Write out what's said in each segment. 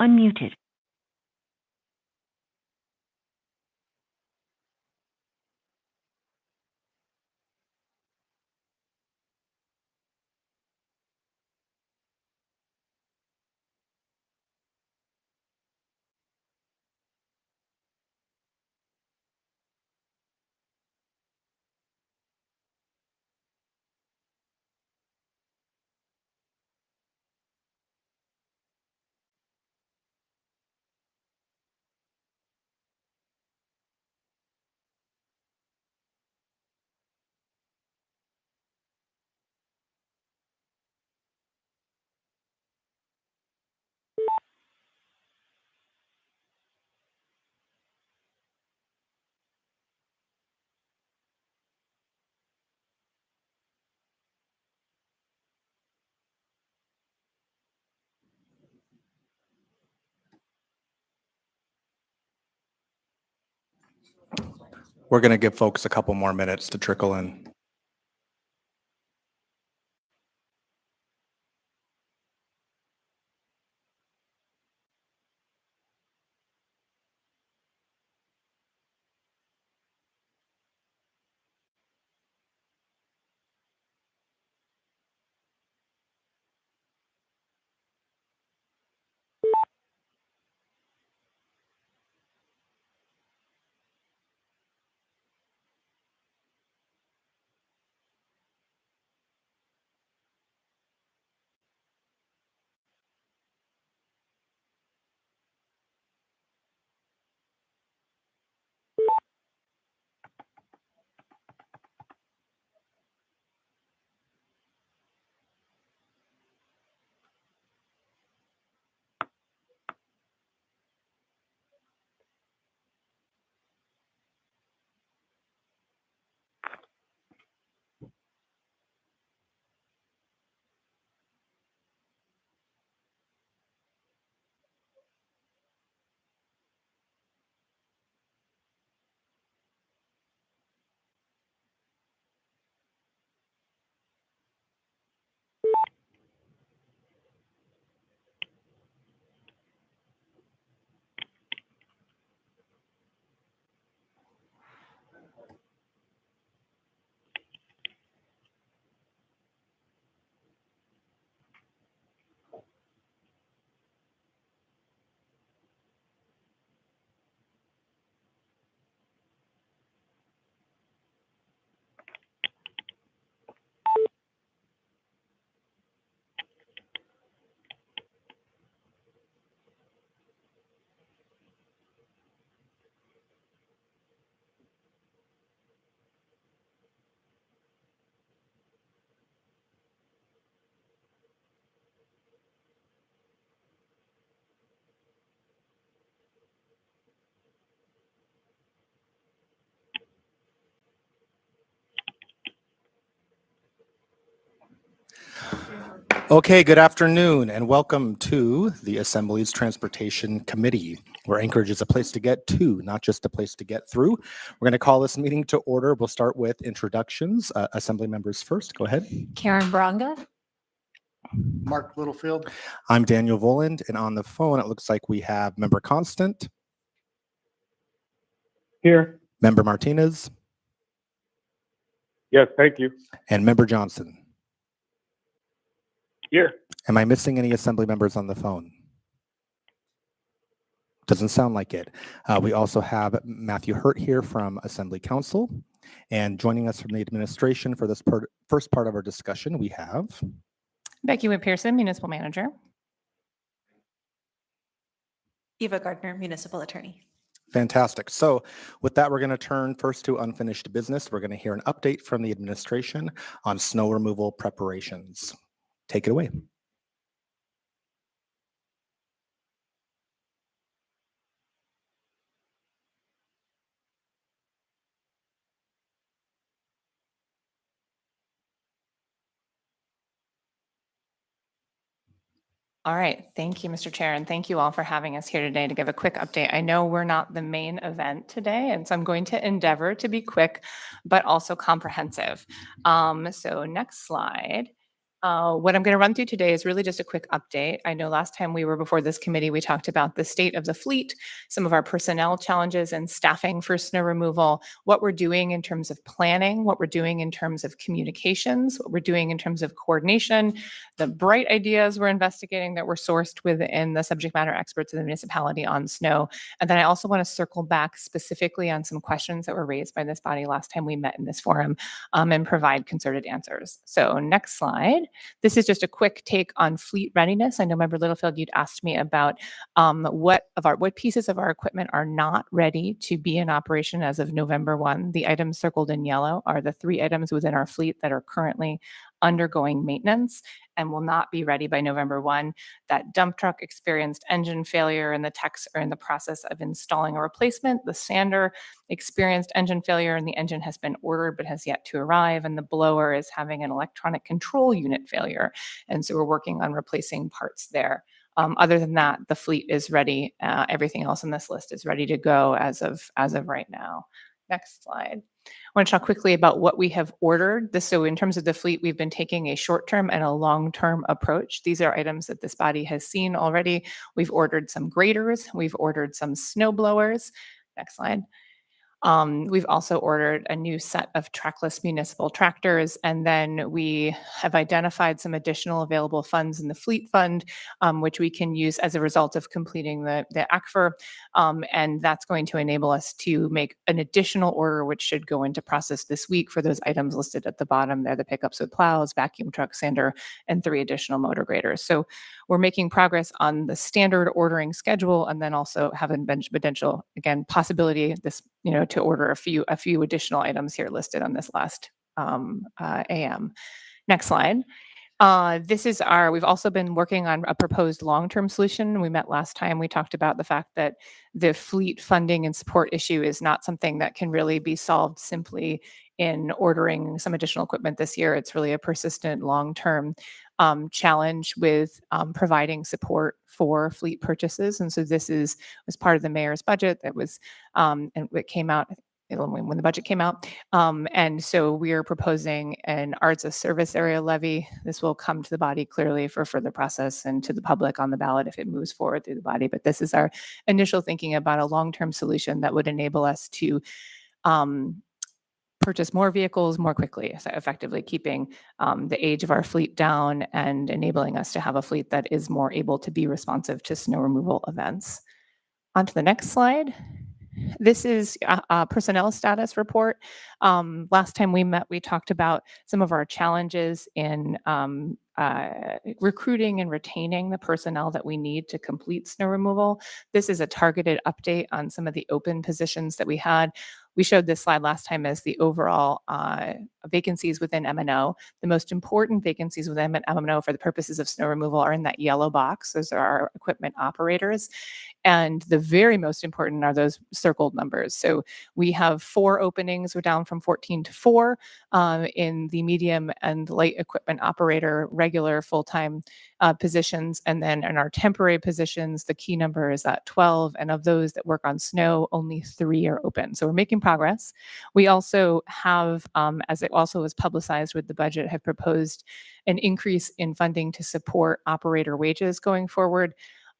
unmuted. We're going to give folks a couple more minutes to trickle in. Okay, good afternoon and welcome to the Assembly's Transportation Committee, where Anchorage is a place to get to, not just a place to get through. We're going to call this meeting to order. We'll start with introductions. Assembly members first. Go ahead. Karen Braga. Mark Littlefield. I'm Daniel Voland, and on the phone, it looks like we have Member Constant. Here. Member Martinez. Yes, thank you. And Member Johnson. Here. Am I missing any Assembly members on the phone? Doesn't sound like it. We also have Matthew Hurt here from Assembly Council. And joining us from the administration for this first part of our discussion, we have Becky Whit-Pearson, Municipal Manager. Eva Gardner, Municipal Attorney. Fantastic. So with that, we're going to turn first to unfinished business. We're going to hear an update from the administration on snow removal preparations. Take it away. All right. Thank you, Mr. Chair, and thank you all for having us here today to give a quick update. I know we're not the main event today, and so I'm going to endeavor to be quick, but also comprehensive. So next slide. What I'm going to run through today is really just a quick update. I know last time we were before this committee, we talked about the state of the fleet, some of our personnel challenges and staffing for snow removal, what we're doing in terms of planning, what we're doing in terms of communications, what we're doing in terms of coordination, the bright ideas we're investigating that were sourced within the subject matter experts of the municipality on snow. And then I also want to circle back specifically on some questions that were raised by this body last time we met in this forum and provide concerted answers. So next slide. This is just a quick take on fleet readiness. I know Member Littlefield, you'd asked me about what pieces of our equipment are not ready to be in operation as of November 1. The items circled in yellow are the 3 items within our fleet that are currently undergoing maintenance and will not be ready by November 1. That dump truck experienced engine failure and the techs are in the process of installing a replacement. The sander experienced engine failure and the engine has been ordered but has yet to arrive. And the blower is having an electronic control unit failure. And so we're working on replacing parts there. Other than that, the fleet is ready. Everything else on this list is ready to go as of right now. Next slide. I want to talk quickly about what we have ordered. So in terms of the fleet, we've been taking a short-term and a long-term approach. These are items that this body has seen already. We've ordered some graders. We've ordered some snow blowers. Next slide. We've also ordered a new set of trackless municipal tractors, and then we have identified some additional available funds in the fleet fund, which we can use as a result of completing the ACFR, and that's going to enable us to make an additional order, which should go into process this week for those items listed at the bottom. They're the pickups with plows, vacuum truck, sander, and 3 additional motor graders. So we're making progress on the standard ordering schedule, and then also have a potential, again, possibility this, to order a few additional items here listed on this last AM. Next slide. We've also been working on a proposed long-term solution. We met last time. We talked about the fact that the fleet funding and support issue is not something that can really be solved simply in ordering some additional equipment this year. It's really a persistent long-term challenge with providing support for fleet purchases. And so this was part of the mayor's budget that was, and it came out when the budget came out. And so we are proposing an arts of service area levy. This will come to the body clearly for further process and to the public on the ballot if it moves forward through the body. But this is our initial thinking about a long-term solution that would enable us to purchase more vehicles more quickly, so effectively keeping the age of our fleet down and enabling us to have a fleet that is more able to be responsive to snow removal events. On to the next slide. This is a personnel status report. Last time we met, we talked about some of our challenges in recruiting and retaining the personnel that we need to complete snow removal. This is a targeted update on some of the open positions that we had. We showed this slide last time as the overall vacancies within M&O. The most important vacancies within M&O for the purposes of snow removal are in that yellow box. Those are our equipment operators. And the very most important are those circled numbers. So we have 4 openings. We're down from 14 to 4 in the medium and light equipment operator, regular full-time positions. And then in our temporary positions, the key number is at 12. And of those that work on snow, only 3 are open. So we're making progress. We also have, as it also was publicized with the budget, have proposed an increase in funding to support operator wages going forward.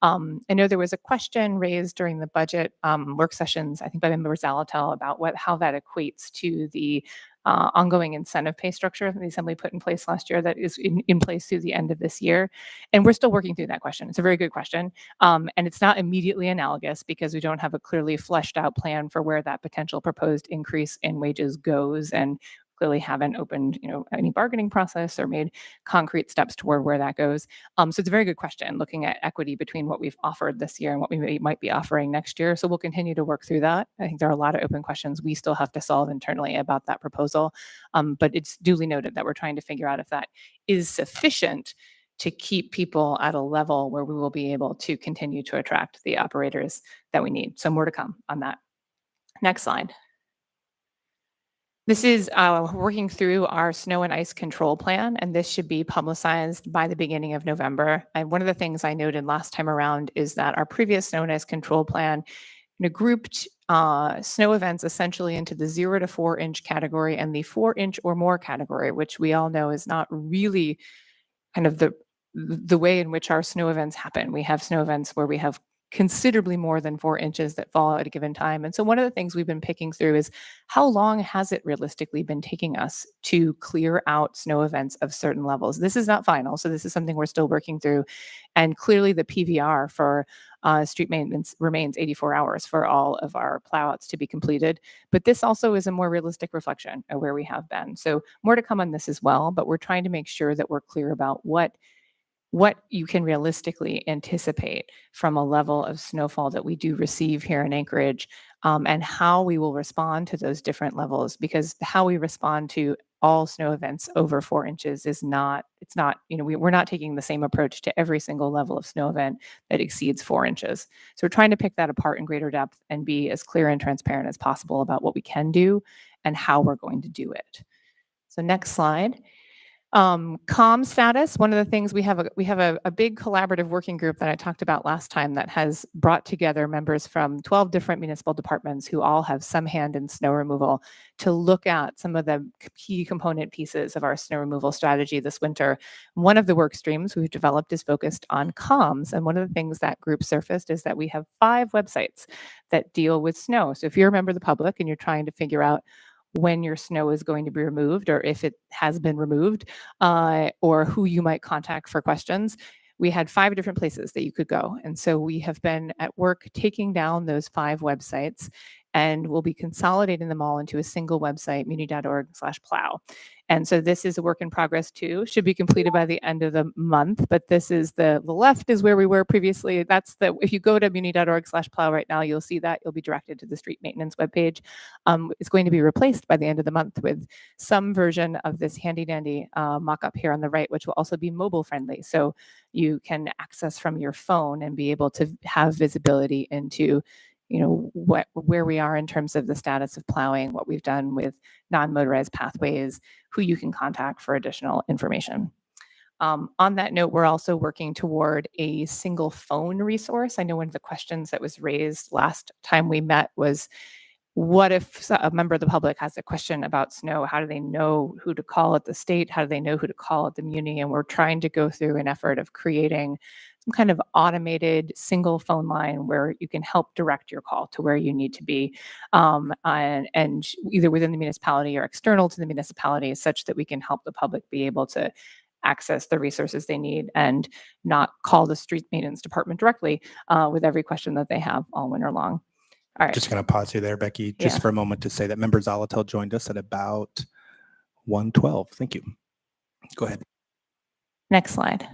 I know there was a question raised during the budget work sessions, I think by Member Zalatel, about how that equates to the ongoing incentive pay structure that the Assembly put in place last year that is in place through the end of this year. And we're still working through that question. It's a very good question. And it's not immediately analogous because we don't have a clearly fleshed out plan for where that potential proposed increase in wages goes, and clearly haven't opened any bargaining process or made concrete steps toward where that goes. So it's a very good question, looking at equity between what we've offered this year and what we might be offering next year. So we'll continue to work through that. I think there are a lot of open questions we still have to solve internally about that proposal. But it's duly noted that we're trying to figure out if that is sufficient to keep people at a level where we will be able to continue to attract the operators that we need. So more to come on that. Next slide. This is working through our snow and ice control plan, and this should be publicized by the beginning of November. And one of the things I noted last time around is that our previous snow and ice control plan grouped snow events essentially into the 0 to 4 inch category and the 4 inch or more category, which we all know is not really kind of the way in which our snow events happen. We have snow events where we have considerably more than 4 inches that fall at a given time. And so one of the things we've been picking through is how long has it realistically been taking us to clear out snow events of certain levels? This is not final, so this is something we're still working through. And clearly the PVR for street maintenance remains 84 hours for all of our plowouts to be completed. But this also is a more realistic reflection of where we have been. So more to come on this as well, but we're trying to make sure that we're clear about what you can realistically anticipate from a level of snowfall that we do receive here in Anchorage, and how we will respond to those different levels, because how we respond to all snow events over 4 inches is not, it's not, we're not taking the same approach to every single level of snow event that exceeds 4 inches. So we're trying to pick that apart in greater depth and be as clear and transparent as possible about what we can do and how we're going to do it. So next slide. Comm status. One of the things we have a big collaborative working group that I talked about last time that has brought together members from 12 different municipal departments who all have some hand in snow removal to look at some of the key component pieces of our snow removal strategy this winter. One of the work streams we've developed is focused on comms. And one of the things that group surfaced is that we have 5 websites that deal with snow. So if you're a member of the public and you're trying to figure out when your snow is going to be removed or if it has been removed, or who you might contact for questions, we had 5 different places that you could go. And so we have been at work taking down those 5 websites, and we'll be consolidating them all into a single website, muni.org/plow. And so this is a work in progress too, should be completed by the end of the month, but this is the left is where we were previously. That's if you go to muni.org/plow right now, you'll see that you'll be directed to the street maintenance webpage. It's going to be replaced by the end of the month with some version of this handy dandy mock-up here on the right, which will also be mobile friendly. So you can access from your phone and be able to have visibility into where we are in terms of the status of plowing, what we've done with non-motorized pathways, who you can contact for additional information. On that note, we're also working toward a single phone resource. I know one of the questions that was raised last time we met was, what if a member of the public has a question about snow? How do they know who to call at the state? How do they know who to call at the muni? And we're trying to go through an effort of creating some kind of automated single phone line where you can help direct your call to where you need to be, and either within the municipality or external to the municipality, such that we can help the public be able to access the resources they need and not call the street maintenance department directly with every question that they have all winter long. All right. Just going to pause you there, Becky, just Yeah. for a moment to say that member Zolotel joined us at about 1:12. Thank you. Go ahead. Next slide.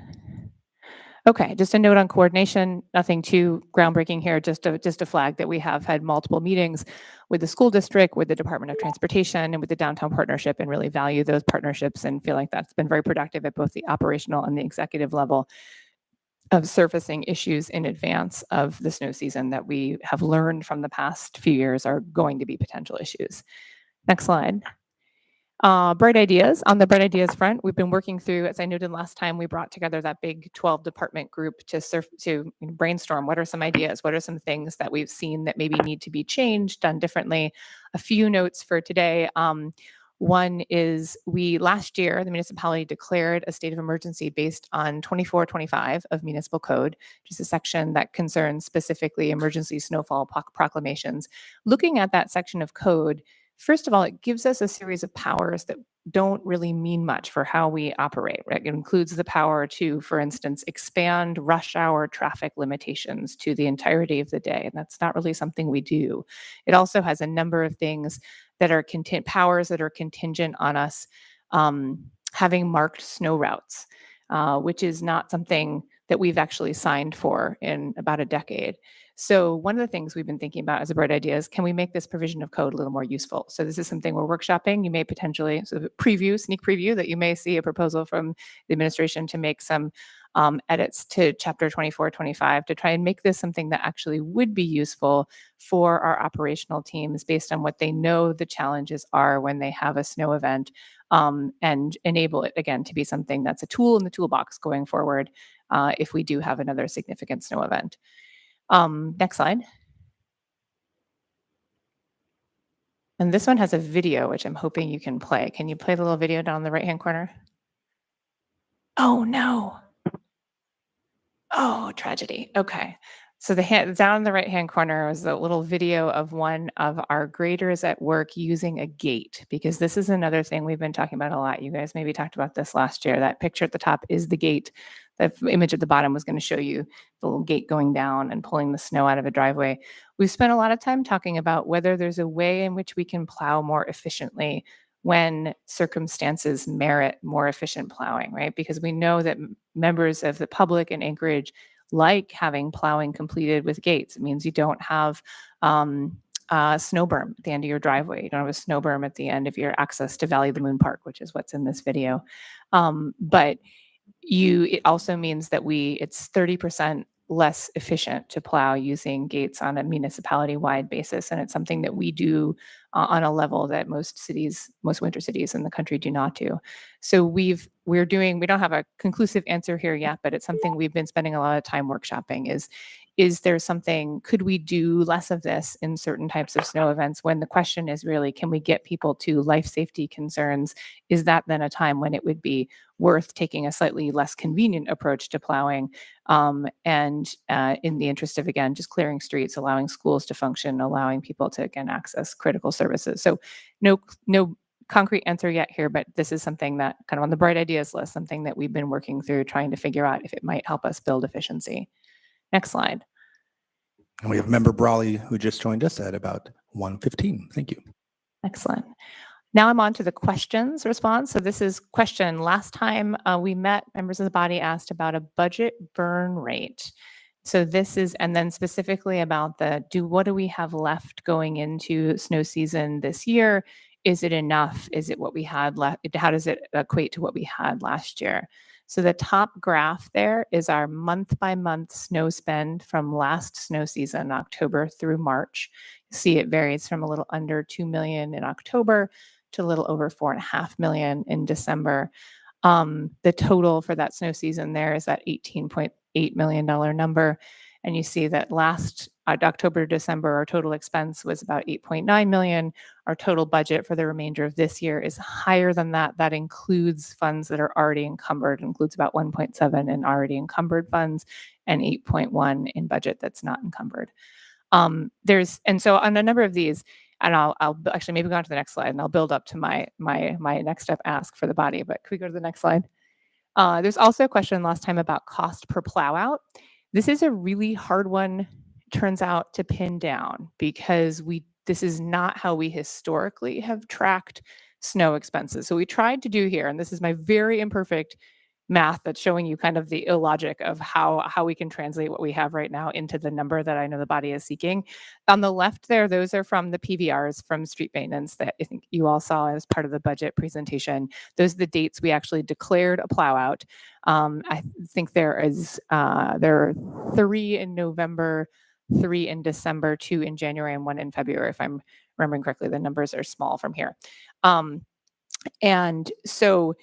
Okay, just a note on coordination, nothing too groundbreaking here, just a flag that we have had multiple meetings with the school district, with the Department of Transportation, and with the Downtown Partnership, and really value those partnerships and feel like that's been very productive at both the operational and the executive level of surfacing issues in advance of the snow season that we have learned from the past few years are going to be potential issues. Next slide. Bright ideas. On the bright ideas front, we've been working through, as I noted last time, we brought together that big 12 department group to brainstorm what are some ideas, what are some things that we've seen that maybe need to be changed, done differently. A few notes for today. One is last year, the municipality declared a state of emergency based on 2425 of municipal code, which is a section that concerns specifically emergency snowfall proclamations. Looking at that section of code, first of all, it gives us a series of powers that don't really mean much for how we operate, right? It includes the power to, for instance, expand rush hour traffic limitations to the entirety of the day. And that's not really something we do. It also has a number of things that are powers that are contingent on us having marked snow routes, which is not something that we've actually signed for in about a decade. So one of the things we've been thinking about as a bright idea is, can we make this provision of code a little more useful? So this is something we're workshopping. You may potentially sneak preview that you may see a proposal from the administration to make some edits to chapter 2425 to try and make this something that actually would be useful for our operational teams based on what they know the challenges are when they have a snow event, and enable it again to be something that's a tool in the toolbox going forward if we do have another significant snow event. Next slide. And this one has a video, which I'm hoping you can play. Can you play the little video down in the right-hand corner? Oh, no. Oh, tragedy. Okay. So down in the right-hand corner was a little video of one of our graders at work using a gate, because this is another thing we've been talking about a lot. You guys maybe talked about this last year. That picture at the top is the gate. The image at the bottom was going to show you the little gate going down and pulling the snow out of a driveway. We've spent a lot of time talking about whether there's a way in which we can plow more efficiently when circumstances merit more efficient plowing, right? Because we know that members of the public in Anchorage like having plowing completed with gates. It means you don't have a snow berm at the end of your driveway. You don't have a snow berm at the end of your access to Valley of the Moon Park, which is what's in this video. But it also means that it's 30% less efficient to plow using gates on a municipality-wide basis, and it's something that we do on a level that most winter cities in the country do not do. So we don't have a conclusive answer here yet, but it's something we've been spending a lot of time workshopping. Is there something, could we do less of this in certain types of snow events, when the question is really, can we get people to life safety concerns? Is that then a time when it would be worth taking a slightly less convenient approach to plowing, and in the interest of, again, just clearing streets, allowing schools to function, allowing people to, again, access critical services? So no concrete answer yet here, but this is something that kind of on the bright ideas list, something that we've been working through, trying to figure out if it might help us build efficiency. Next slide. And we have Member Brawley, who just joined us at about 1:15. Thank you. Excellent. Now I'm on to the questions response. So this is question. Last time we met, members of the body asked about a budget burn rate. So this is, and then specifically about what do we have left going into snow season this year? Is it enough? Is it what we had left? How does it equate to what we had last year? So the top graph there is our month by month snow spend from last snow season, October through March. You see it varies from a little under 2 million in October to a little over 4.5 million in December. The total for that snow season there is that $18.8 million number. And you see that last October to December, our total expense was about 8.9 million. Our total budget for the remainder of this year is higher than that. That includes funds that are already encumbered, includes about 1.7 in already encumbered funds and 8.1 in budget that's not encumbered. And so on a number of these, and I'll actually maybe go on to the next slide, and I'll build up to my next step ask for the body. But can we go to the next slide? There's also a question last time about cost per plow out. This is a really hard one, turns out, to pin down, because this is not how we historically have tracked snow expenses. So we tried to do here, and this is my very imperfect math that's showing you kind of the illogic of how we can translate what we have right now into the number that I know the body is seeking. On the left there, those are from the PVRs from street maintenance that I think you all saw as part of the budget presentation. Those are the dates we actually declared a plow out. I think there are 3 in November, 3 in December, 2 in January, and 1 in February. If I'm remembering correctly, the numbers are small from here. And so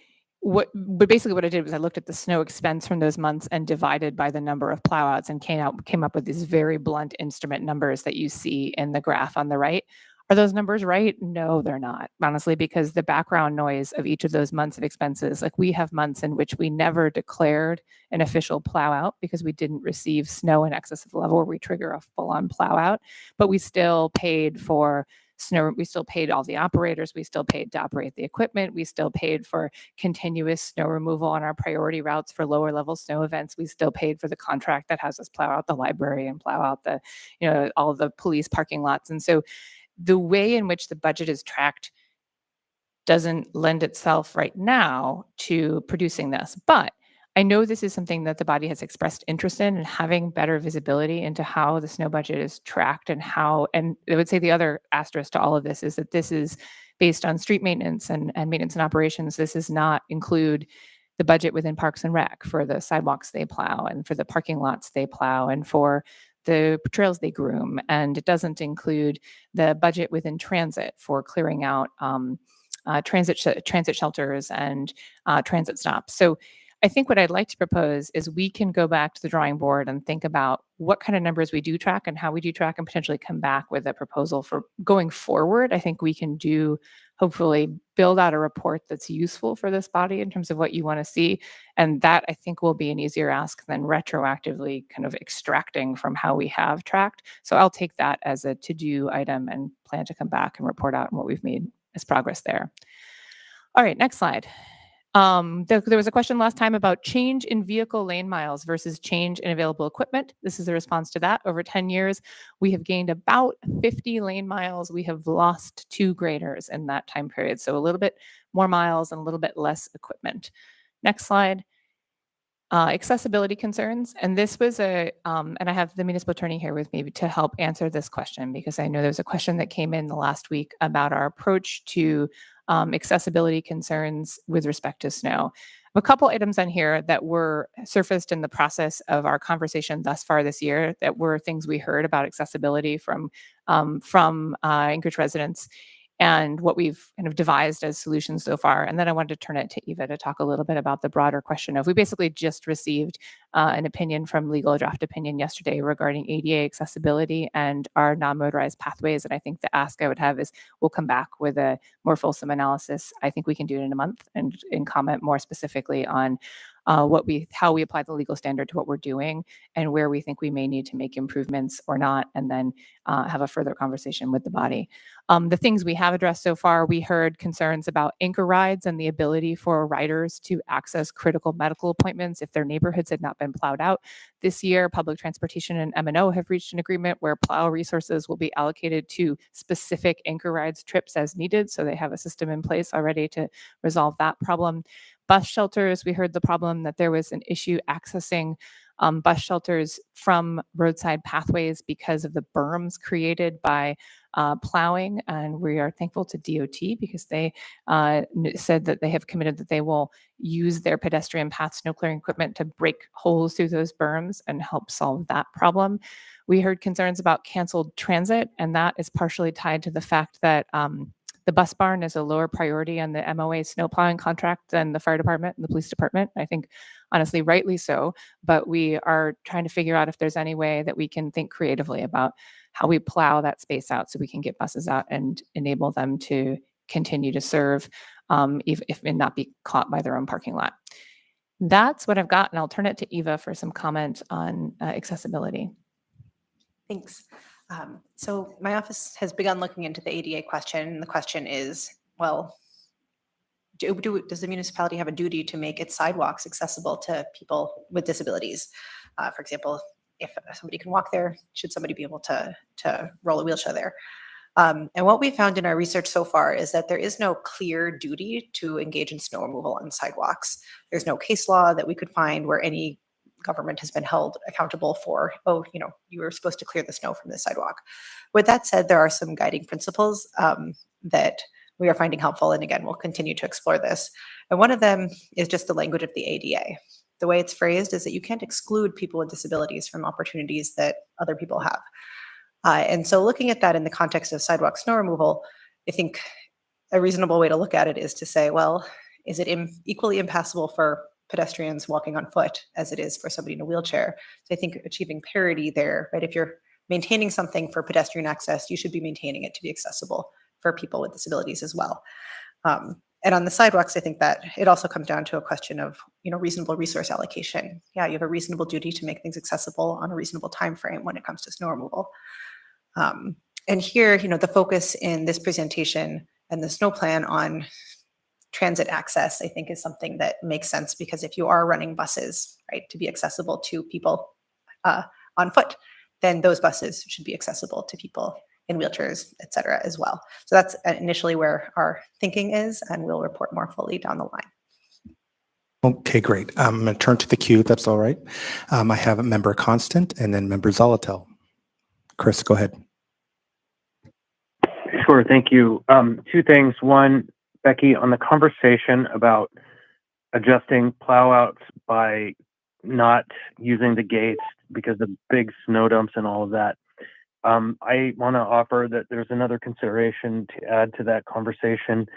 but basically what I did was I looked at the snow expense from those months and divided by the number of plowouts and came up with these very blunt instrument numbers that you see in the graph on the right. Are those numbers right? No, they're not, honestly, because the background noise of each of those months of expenses, like we have months in which we never declared an official plow out because we didn't receive snow in excess of the level where we trigger a full-on plow out, but we still paid for snow. We still paid all the operators. We still paid to operate the equipment. We still paid for continuous snow removal on our priority routes for lower level snow events. We still paid for the contract that has us plow out the library and plow out all of the police parking lots. And so the way in which the budget is tracked doesn't lend itself right now to producing this. But I know this is something that the body has expressed interest in, and having better visibility into how the snow budget is tracked and I would say the other asterisk to all of this is that this is based on street maintenance and maintenance and operations. This does not include the budget within Parks and Rec for the sidewalks they plow and for the parking lots they plow and for the trails they groom. And it doesn't include the budget within transit for clearing out transit shelters and transit stops. So I think what I'd like to propose is we can go back to the drawing board and think about what kind of numbers we do track and how we do track, and potentially come back with a proposal for going forward. I think we can do hopefully build out a report that's useful for this body in terms of what you want to see. And that I think will be an easier ask than retroactively kind of extracting from how we have tracked. So I'll take that as a to-do item and plan to come back and report out on what we've made as progress there. All right, next slide. There was a question last time about change in vehicle lane miles versus change in available equipment. This is a response to that. Over 10 years, we have gained about 50 lane miles. We have lost 2 graders in that time period. So a little bit more miles and a little bit less equipment. Next slide. Accessibility concerns. And this was and I have the municipal attorney here with me to help answer this question, because I know there's a question that came in the last week about our approach to accessibility concerns with respect to snow. A couple items on here that were surfaced in the process of our conversation thus far this year that were things we heard about accessibility from Anchorage residents, and what we've kind of devised as solutions so far. And then I wanted to turn it to Eva to talk a little bit about the broader question of, we basically just received an opinion from legal, a draft opinion yesterday regarding ADA accessibility and our non-motorized pathways. And I think the ask I would have is we'll come back with a more fulsome analysis. I think we can do it in a month and comment more specifically on how we apply the legal standard to what we're doing and where we think we may need to make improvements or not, and then have a further conversation with the body. The things we have addressed so far, we heard concerns about anchor rides and the ability for riders to access critical medical appointments if their neighborhoods had not been plowed out. This year, Public Transportation and M&O have reached an agreement where plow resources will be allocated to specific anchor rides trips as needed. So they have a system in place already to resolve that problem. Bus shelters, we heard the problem that there was an issue accessing bus shelters from roadside pathways because of the berms created by plowing. And we are thankful to DOT because they said that they have committed that they will use their pedestrian path snow clearing equipment to break holes through those berms and help solve that problem. We heard concerns about canceled transit, and that is partially tied to the fact that the bus barn is a lower priority on the MOA snow plowing contract than the fire department and the police department. I think, honestly, rightly so. But we are trying to figure out if there's any way that we can think creatively about how we plow that space out so we can get buses out and enable them to continue to serve, if and not be caught by their own parking lot. That's what I've got, and I'll turn it to Eva for some comment on accessibility. Thanks. So my office has begun looking into the ADA question. And the question is, well, does the municipality have a duty to make its sidewalks accessible to people with disabilities? For example, if somebody can walk there, should somebody be able to roll a wheelchair there? And what we found in our research so far is that there is no clear duty to engage in snow removal on sidewalks. There's no case law that we could find where any government has been held accountable for, you were supposed to clear the snow from the sidewalk. With that said, there are some guiding principles that we are finding helpful. And again, we'll continue to explore this. And one of them is just the language of the ADA. The way it's phrased is that you can't exclude people with disabilities from opportunities that other people have. And so looking at that in the context of sidewalk snow removal, I think a reasonable way to look at it is to say, well, is it equally impassable for pedestrians walking on foot as it is for somebody in a wheelchair? So I think achieving parity there, right? If you're maintaining something for pedestrian access, you should be maintaining it to be accessible for people with disabilities as well. And on the sidewalks, I think that it also comes down to a question of, reasonable resource allocation. Yeah, you have a reasonable duty to make things accessible on a reasonable time frame when it comes to snow removal. And here, the focus in this presentation and the snow plan on transit access, I think, is something that makes sense, because if you are running buses, right, to be accessible to people on foot, then those buses should be accessible to people in wheelchairs, et cetera, as well. So that's initially where our thinking is, and we'll report more fully down the line. Okay, great. I'm going to turn to the queue, if that's all right. I have Member Constant and then Member Zolotel. Chris, go ahead. Sure, thank you. 2 things. One, Becky, on the conversation about adjusting plowouts by not using the gates because of big snow dumps and all of that, I want to offer that there's another consideration to add to that conversation.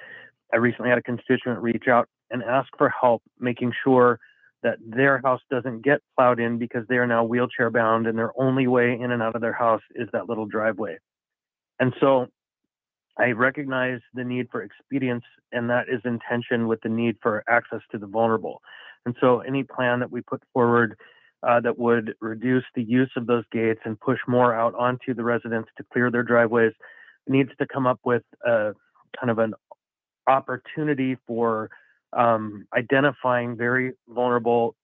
I recently had a constituent reach out and ask for help making sure that their house doesn't get plowed in because they are now wheelchair bound and their only way in and out of their house is that little driveway. And so I recognize the need for expedience, and that is in tension with the need for access to the vulnerable. And so any plan that we put forward that would reduce the use of those gates and push more out onto the residents to clear their driveways needs to come up with a kind of an opportunity for identifying very vulnerable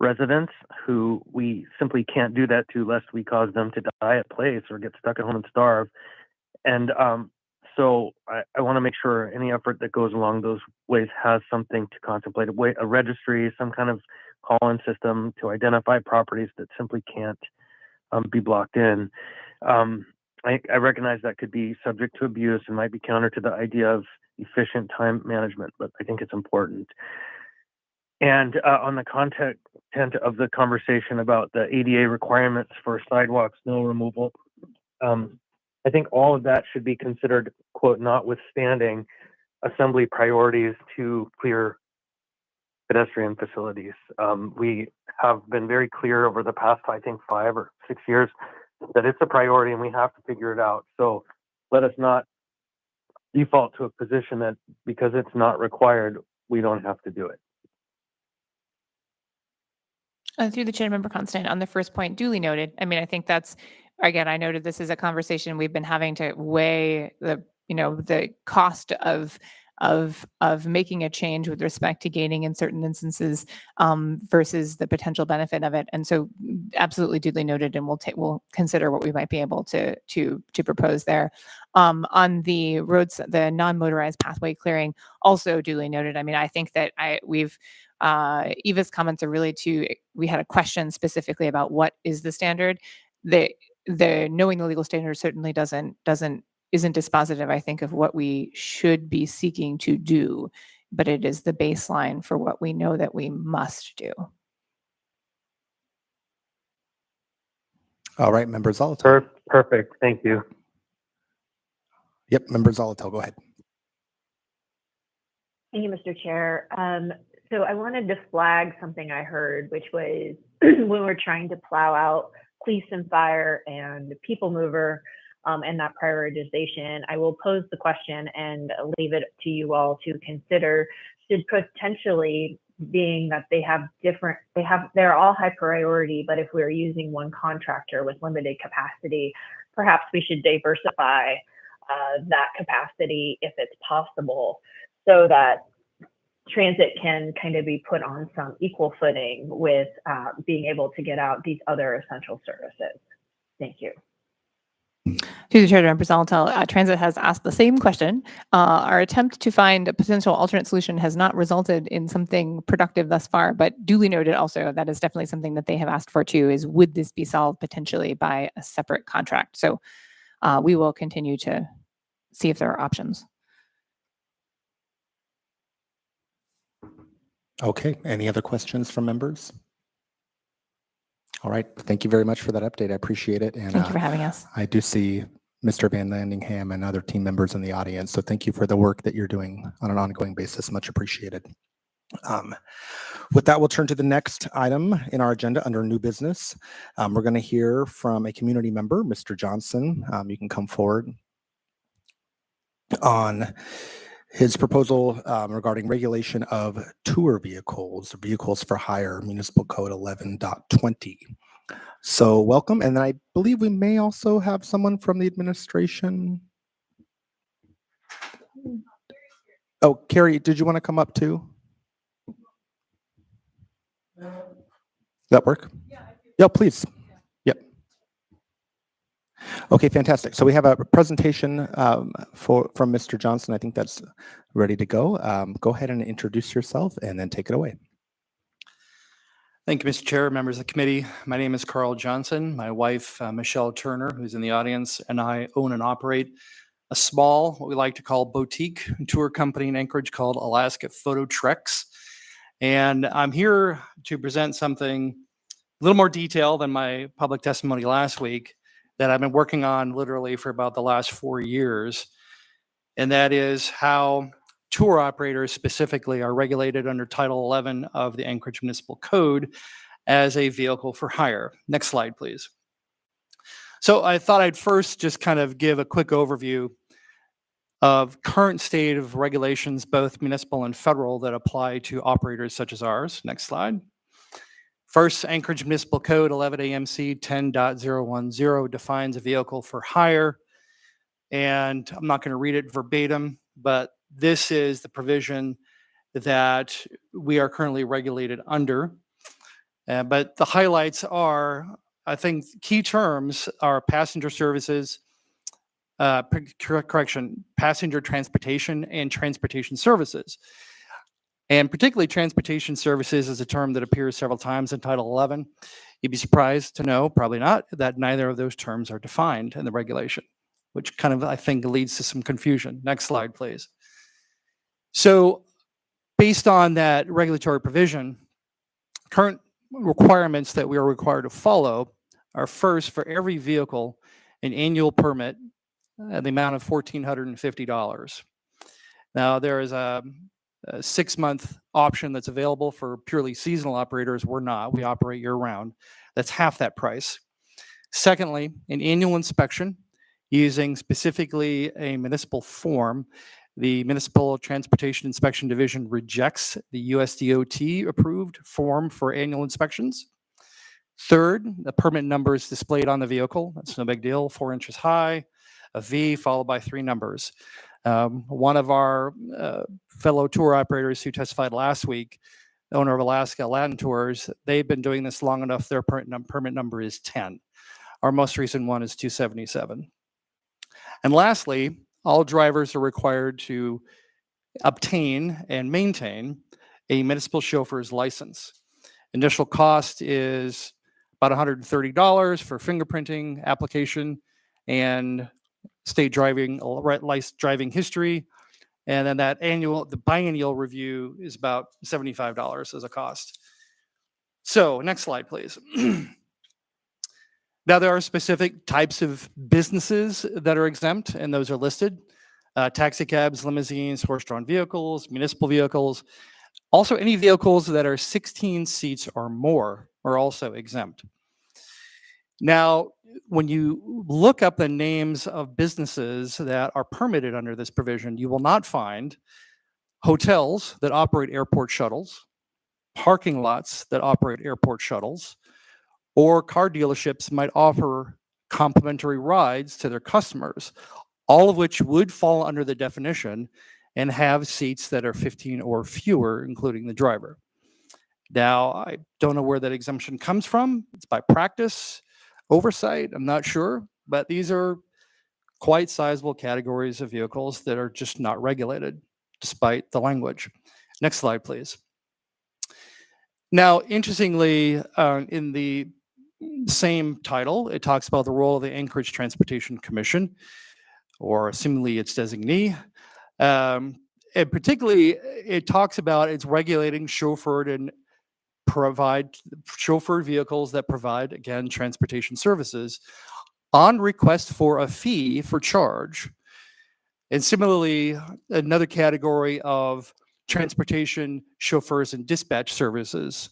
residents who we simply can't do that to lest we cause them to die at place or get stuck at home and starve. And so I want to make sure any effort that goes along those ways has something to contemplate, a registry, some kind of call-in system to identify properties that simply can't be blocked in. I recognize that could be subject to abuse and might be counter to the idea of efficient time management, but I think it's important. And on the content of the conversation about the ADA requirements for sidewalk snow removal, I think all of that should be considered, quote, notwithstanding assembly priorities to clear pedestrian facilities. We have been very clear over the past, I think, 5 or 6 years that it's a priority and we have to figure it out. So let us not default to a position that because it's not required, we don't have to do it. Through the chair, Member Constant, on the first point, duly noted. I mean, I think that's, again, I noted this is a conversation we've been having to weigh the cost of making a change with respect to gating in certain instances versus the potential benefit of it. And so absolutely duly noted, and we'll consider what we might be able to propose there. On the roads, the non-motorized pathway clearing, also duly noted. I mean, I think that Eva's comments are really we had a question specifically about what is the standard. The knowing the legal standard certainly isn't dispositive, I think, of what we should be seeking to do, but it is the baseline for what we know that we must do. All right, Member Zolotel. Perfect. Thank you. Yep, Member Zolotel, go ahead. Thank you, Mr. Chair. So I wanted to flag something I heard, which was when we're trying to plow out police and fire and people mover and that prioritization, I will pose the question and leave it to you all to consider. Should potentially, being that they're all high priority, but if we're using one contractor with limited capacity, perhaps we should diversify that capacity if it's possible, so that transit can kind of be put on some equal footing with being able to get out these other essential services. Thank you. Through the chair, Member Zolotel, Transit has asked the same question. Our attempt to find a potential alternate solution has not resulted in something productive thus far, but duly noted also, that is definitely something that they have asked for too, is would this be solved potentially by a separate contract? So we will continue to see if there are options. Okay, any other questions from members? All right, thank you very much for that update. I appreciate it. And Thank you for having us. I do see Mr. Van Landingham and other team members in the audience. So thank you for the work that you're doing on an ongoing basis. Much appreciated. With that, we'll turn to the next item in our agenda under new business. We're going to hear from a community member, Mr. Johnson. You can come forward on his proposal regarding regulation of tour vehicles for hire, Municipal Code 11.20. So welcome. And I believe we may also have someone from the administration. Oh, Carrie, did you want to come up too? Does that work? Yeah, please. Yep. Okay, fantastic. So we have a presentation from Mr. Johnson. I think that's ready to go. Go ahead and introduce yourself and then take it away. Thank you, Mr. Chair, members of the committee. My name is Carl Johnson. My wife, Michelle Turner, who's in the audience, and I own and operate a small, what we like to call boutique tour company in Anchorage called Alaska Photo Treks. And I'm here to present something a little more detail than my public testimony last week that I've been working on literally for about the last 4 years. And that is how tour operators specifically are regulated under Title 11 of the Anchorage Municipal Code as a vehicle for hire. Next slide, please. So I thought I'd first just kind of give a quick overview of current state of regulations, both municipal and federal, that apply to operators such as ours. Next slide. First, Anchorage Municipal Code 11 AMC 10.010 defines a vehicle for hire. And I'm not going to read it verbatim, but this is the provision that we are currently regulated under. But the highlights are, I think, key terms are passenger services, passenger transportation and transportation services. And particularly transportation services is a term that appears several times in Title 11. You'd be surprised to know, probably not, that neither of those terms are defined in the regulation, which kind of, I think, leads to some confusion. Next slide, please. So based on that regulatory provision, current requirements that we are required to follow are, first, for every vehicle, an annual permit at the amount of $1,450. Now, there is a 6-month option that's available for purely seasonal operators. We're not. We operate year-round. That's half that price. Secondly, an annual inspection using specifically a municipal form. The Municipal Transportation Inspection Division rejects the USDOT approved form for annual inspections. Third, the permit number is displayed on the vehicle. That's no big deal, 4 inches high, a V followed by 3 numbers. One of our fellow tour operators who testified last week, the owner of Alaska Latin Tours, they've been doing this long enough, their permit number is 10. Our most recent one is 277. And lastly, all drivers are required to obtain and maintain a municipal chauffeur's license. Initial cost is about $130 for fingerprinting application and state driving history. And then the biannual review is about $75 as a cost. So next slide, please. Now, there are specific types of businesses that are exempt, and those are listed. Taxi cabs, limousines, horse-drawn vehicles, municipal vehicles. Also, any vehicles that are 16 seats or more are also exempt. Now, when you look up the names of businesses that are permitted under this provision, you will not find hotels that operate airport shuttles, parking lots that operate airport shuttles, or car dealerships might offer complimentary rides to their customers, all of which would fall under the definition and have seats that are 15 or fewer, including the driver. Now, I don't know where that exemption comes from. It's by practice, oversight, I'm not sure, but these are quite sizable categories of vehicles that are just not regulated, despite the language. Next slide, please. Now, interestingly, in the same title, it talks about the role of the Anchorage Transportation Commission, or seemingly its designee. And particularly, it talks about its regulating chauffeured and chauffeured vehicles that provide, again, transportation services on request for a fee for charge. And similarly, another category of transportation chauffeurs and dispatch services.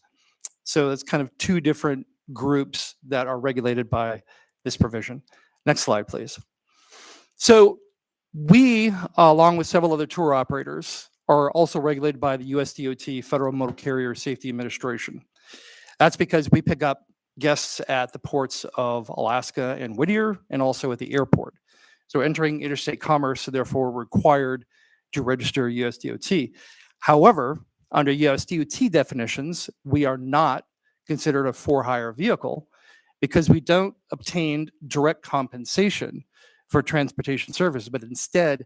So it's kind of 2 different groups that are regulated by this provision. Next slide, please. So we, along with several other tour operators, are also regulated by the USDOT, Federal Motor Carrier Safety Administration. That's because we pick up guests at the ports of Alaska and Whittier, and also at the airport. So entering interstate commerce, therefore, required to register USDOT. However, under USDOT definitions, we are not considered a for-hire vehicle because we don't obtain direct compensation for transportation service, but instead,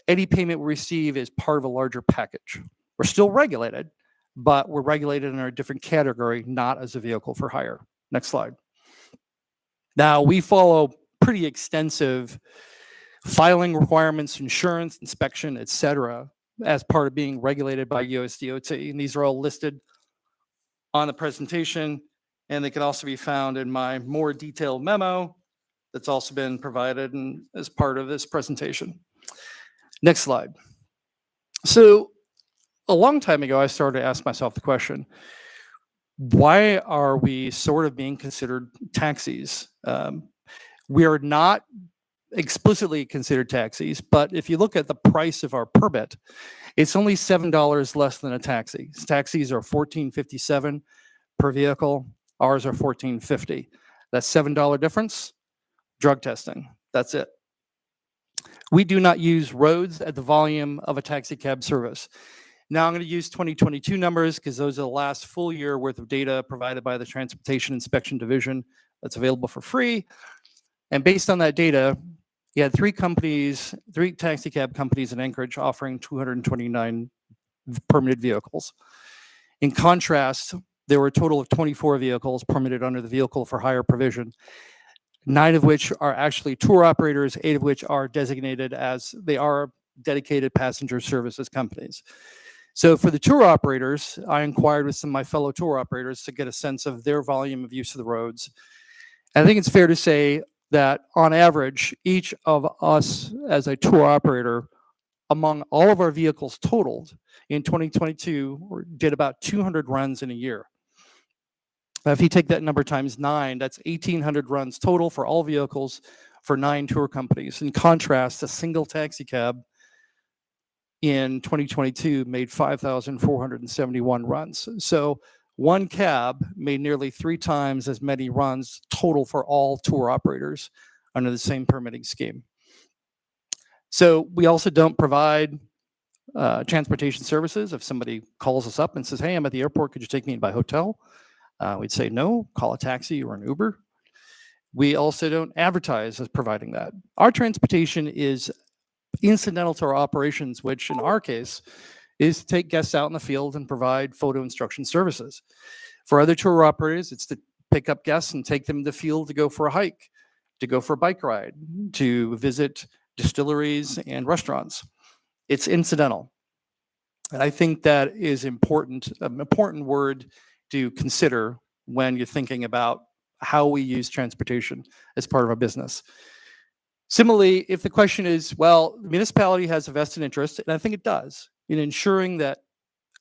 any payment we receive is part of a larger package. We're still regulated, but we're regulated in a different category, not as a vehicle for hire. Next slide. Now, we follow pretty extensive filing requirements, insurance, inspection, et cetera, as part of being regulated by USDOT. And these are all listed on the presentation, and they can also be found in my more detailed memo that's also been provided and as part of this presentation. Next slide. So a long time ago, I started to ask myself the question, why are we sort of being considered taxis? We are not explicitly considered taxis, but if you look at the price of our permit, it's only $7 less than a taxi. Taxis are $14.57 per vehicle. Ours are $14.50. That's $7 difference. Drug testing. That's it. We do not use roads at the volume of a taxi cab service. Now I'm going to use 2022 numbers because those are the last full year worth of data provided by the Transportation Inspection Division that's available for free. And based on that data, you had three taxi cab companies in Anchorage offering 229 permitted vehicles. In contrast, there were a total of 24 vehicles permitted under the Vehicle for Hire provision, 9 of which are actually tour operators, 8 of which are designated as they are dedicated passenger services companies. So for the tour operators, I inquired with some of my fellow tour operators to get a sense of their volume of use of the roads. And I think it's fair to say that on average, each of us as a tour operator, among all of our vehicles totaled in 2022, did about 200 runs in a year. If you take that number times 9, that's 1,800 runs total for all vehicles for 9 tour companies. In contrast, a single taxi cab in 2022 made 5,471 runs. So one cab made nearly 3 times as many runs total for all tour operators under the same permitting scheme. So we also don't provide transportation services. If somebody calls us up and says, hey, I'm at the airport, could you take me by hotel? We'd say no, call a taxi or an Uber. We also don't advertise as providing that. Our transportation is incidental to our operations, which in our case is to take guests out in the field and provide photo instruction services. For other tour operators, it's to pick up guests and take them to the field to go for a hike, to go for a bike ride, to visit distilleries and restaurants. It's incidental. And I think that is important, an important word to consider when you're thinking about how we use transportation as part of our business. Similarly, if the question is, well, the municipality has a vested interest, and I think it does, in ensuring that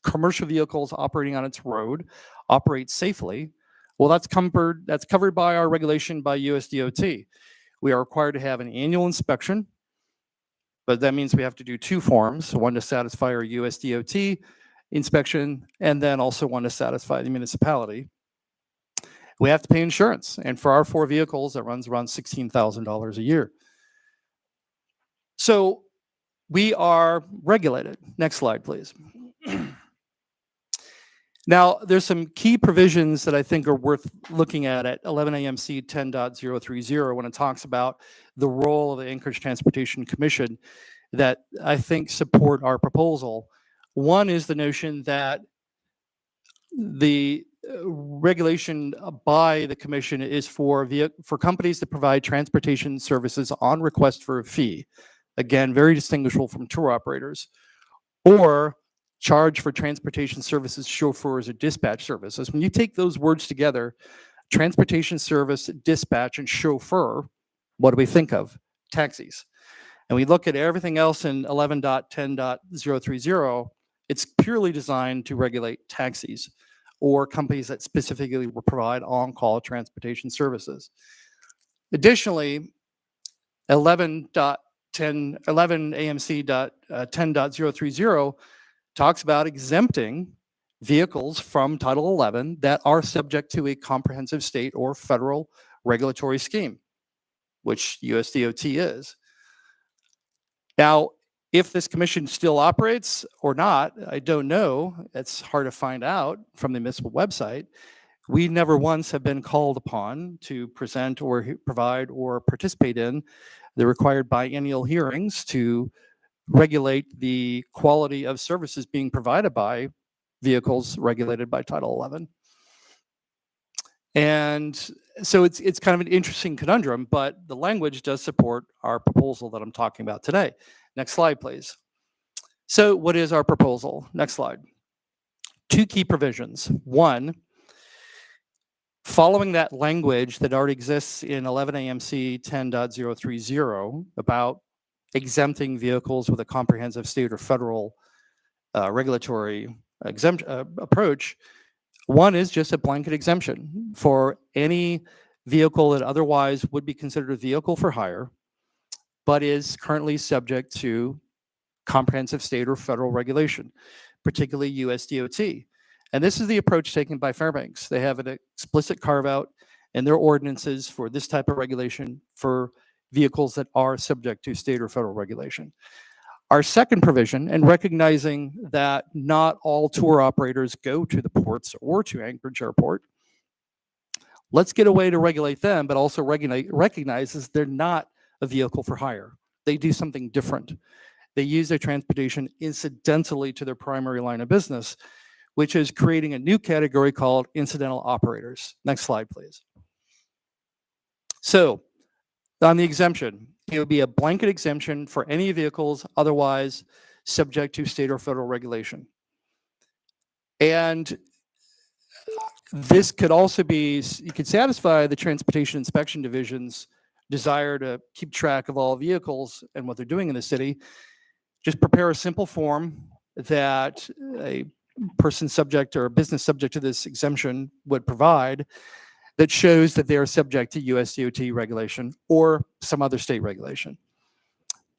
commercial vehicles operating on its road operate safely, well, that's covered by our regulation by USDOT. We are required to have an annual inspection, but that means we have to do 2 forms, one to satisfy our USDOT inspection, and then also one to satisfy the municipality. We have to pay insurance, and for our 4 vehicles, that runs around $16,000 a year. So we are regulated. Next slide, please. Now, there's some key provisions that I think are worth looking at 11 AMC 10.030 when it talks about the role of the Anchorage Transportation Commission that I think support our proposal. One is the notion that the regulation by the commission is for companies that provide transportation services on request for a fee. Again, very distinguishable from tour operators, or charge for transportation services, chauffeurs, or dispatch services. When you take those words together, transportation service, dispatch, and chauffeur, what do we think of? Taxis. And we look at everything else in 11.10.030, it's purely designed to regulate taxis or companies that specifically will provide on-call transportation services. Additionally, 11 AMC 10.030 talks about exempting vehicles from Title 11 that are subject to a comprehensive state or federal regulatory scheme, which USDOT is. Now, if this commission still operates or not, I don't know. It's hard to find out from the municipal website. We never once have been called upon to present or provide or participate in the required biennial hearings to regulate the quality of services being provided by vehicles regulated by Title 11. And so it's kind of an interesting conundrum, but the language does support our proposal that I'm talking about today. Next slide, please. So what is our proposal? Next slide. 2 key provisions. One, following that language that already exists in 11 AMC 10.030 about exempting vehicles with a comprehensive state or federal regulatory approach, one is just a blanket exemption for any vehicle that otherwise would be considered a vehicle for hire, but is currently subject to comprehensive state or federal regulation, particularly US DOT. And this is the approach taken by Fairbanks. They have an explicit carve out in their ordinances for this type of regulation for vehicles that are subject to state or federal regulation. Our second provision, and recognizing that not all tour operators go to the ports or to Anchorage Airport, let's get a way to regulate them, but also recognizes they're not a vehicle for hire. They do something different. They use their transportation incidentally to their primary line of business, which is creating a new category called incidental operators. Next slide, please. So on the exemption, it would be a blanket exemption for any vehicles otherwise subject to state or federal regulation. And this could also be, you could satisfy the Transportation Inspection Division's desire to keep track of all vehicles and what they're doing in the city. Just prepare a simple form that a person subject or a business subject to this exemption would provide that shows that they are subject to US DOT regulation or some other state regulation.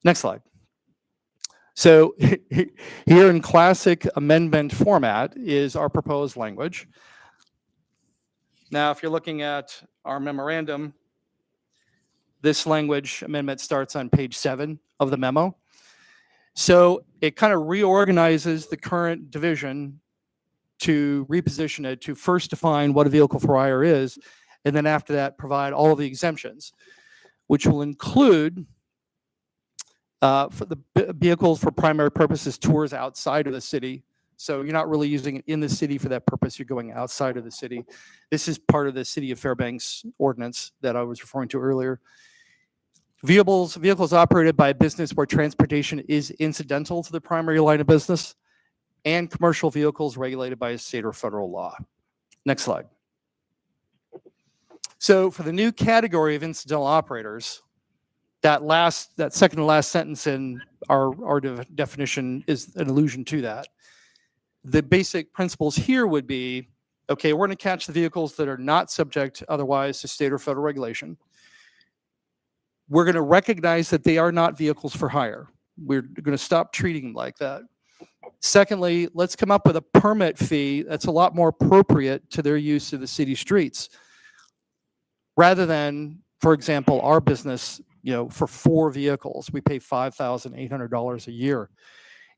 Next slide. So here in classic amendment format is our proposed language. Now, if you're looking at our memorandum, this language amendment starts on page 7 of the memo. So it kind of reorganizes the current division to reposition it to first define what a vehicle for hire is, and then after that provide all of the exemptions, which will include for the vehicles for primary purposes, tours outside of the city. So you're not really using it in the city for that purpose, you're going outside of the city. This is part of the City of Fairbanks ordinance that I was referring to earlier. Vehicles operated by a business where transportation is incidental to the primary line of business, and commercial vehicles regulated by a state or federal law. Next slide. So for the new category of incidental operators, that second to last sentence in our definition is an allusion to that. The basic principles here would be, okay, we're going to catch the vehicles that are not subject otherwise to state or federal regulation. We're going to recognize that they are not vehicles for hire. We're going to stop treating them like that. Secondly, let's come up with a permit fee that's a lot more appropriate to their use of the city streets. Rather than, for example, our business, for 4 vehicles, we pay $5,800 a year.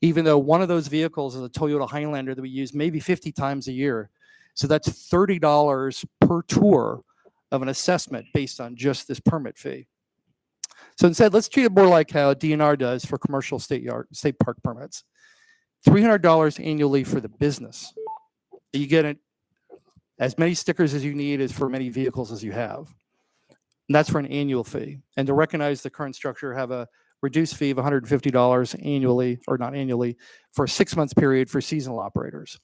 Even though one of those vehicles is a Toyota Highlander that we use maybe 50 times a year. So that's $30 per tour of an assessment based on just this permit fee. So instead, let's treat it more like how DNR does for commercial state park permits. $300 annually for the business. You get as many stickers as you need as for many vehicles as you have. And that's for an annual fee. And to recognize the current structure, have a reduced fee of $150 annually, or not annually, for a 6-month period for seasonal operators.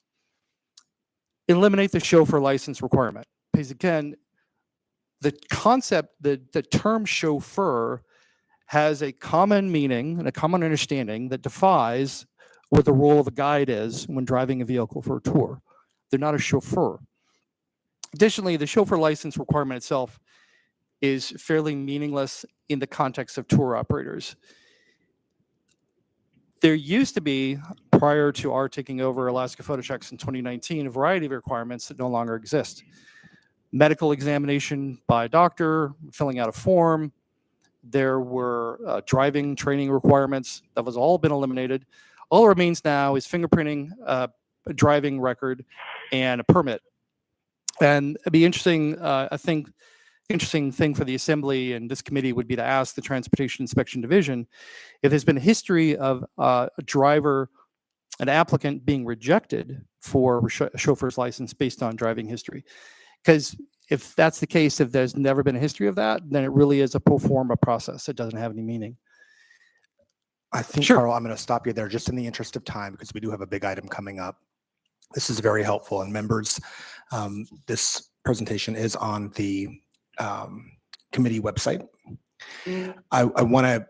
Eliminate the chauffeur license requirement. Because again, the concept, the term chauffeur has a common meaning and a common understanding that defies what the role of a guide is when driving a vehicle for a tour. They're not a chauffeur. Additionally, the chauffeur license requirement itself is fairly meaningless in the context of tour operators. There used to be, prior to our taking over Alaska PhotoChecks in 2019, a variety of requirements that no longer exist. Medical examination by a doctor, filling out a form. There were driving training requirements. That was all been eliminated. All that remains now is fingerprinting, a driving record, and a permit. And it'd be interesting, I think, interesting thing for the Assembly and this committee would be to ask the Transportation Inspection Division if there's been a history of a driver, an applicant being rejected for a chauffeur's license based on driving history. Because if that's the case, if there's never been a history of that, then it really is a pro forma process. It doesn't have any meaning. I think, Sure. Carl, I'm going to stop you there just in the interest of time because we do have a big item coming up. This is very helpful. And members, this presentation is on the committee website. I want to,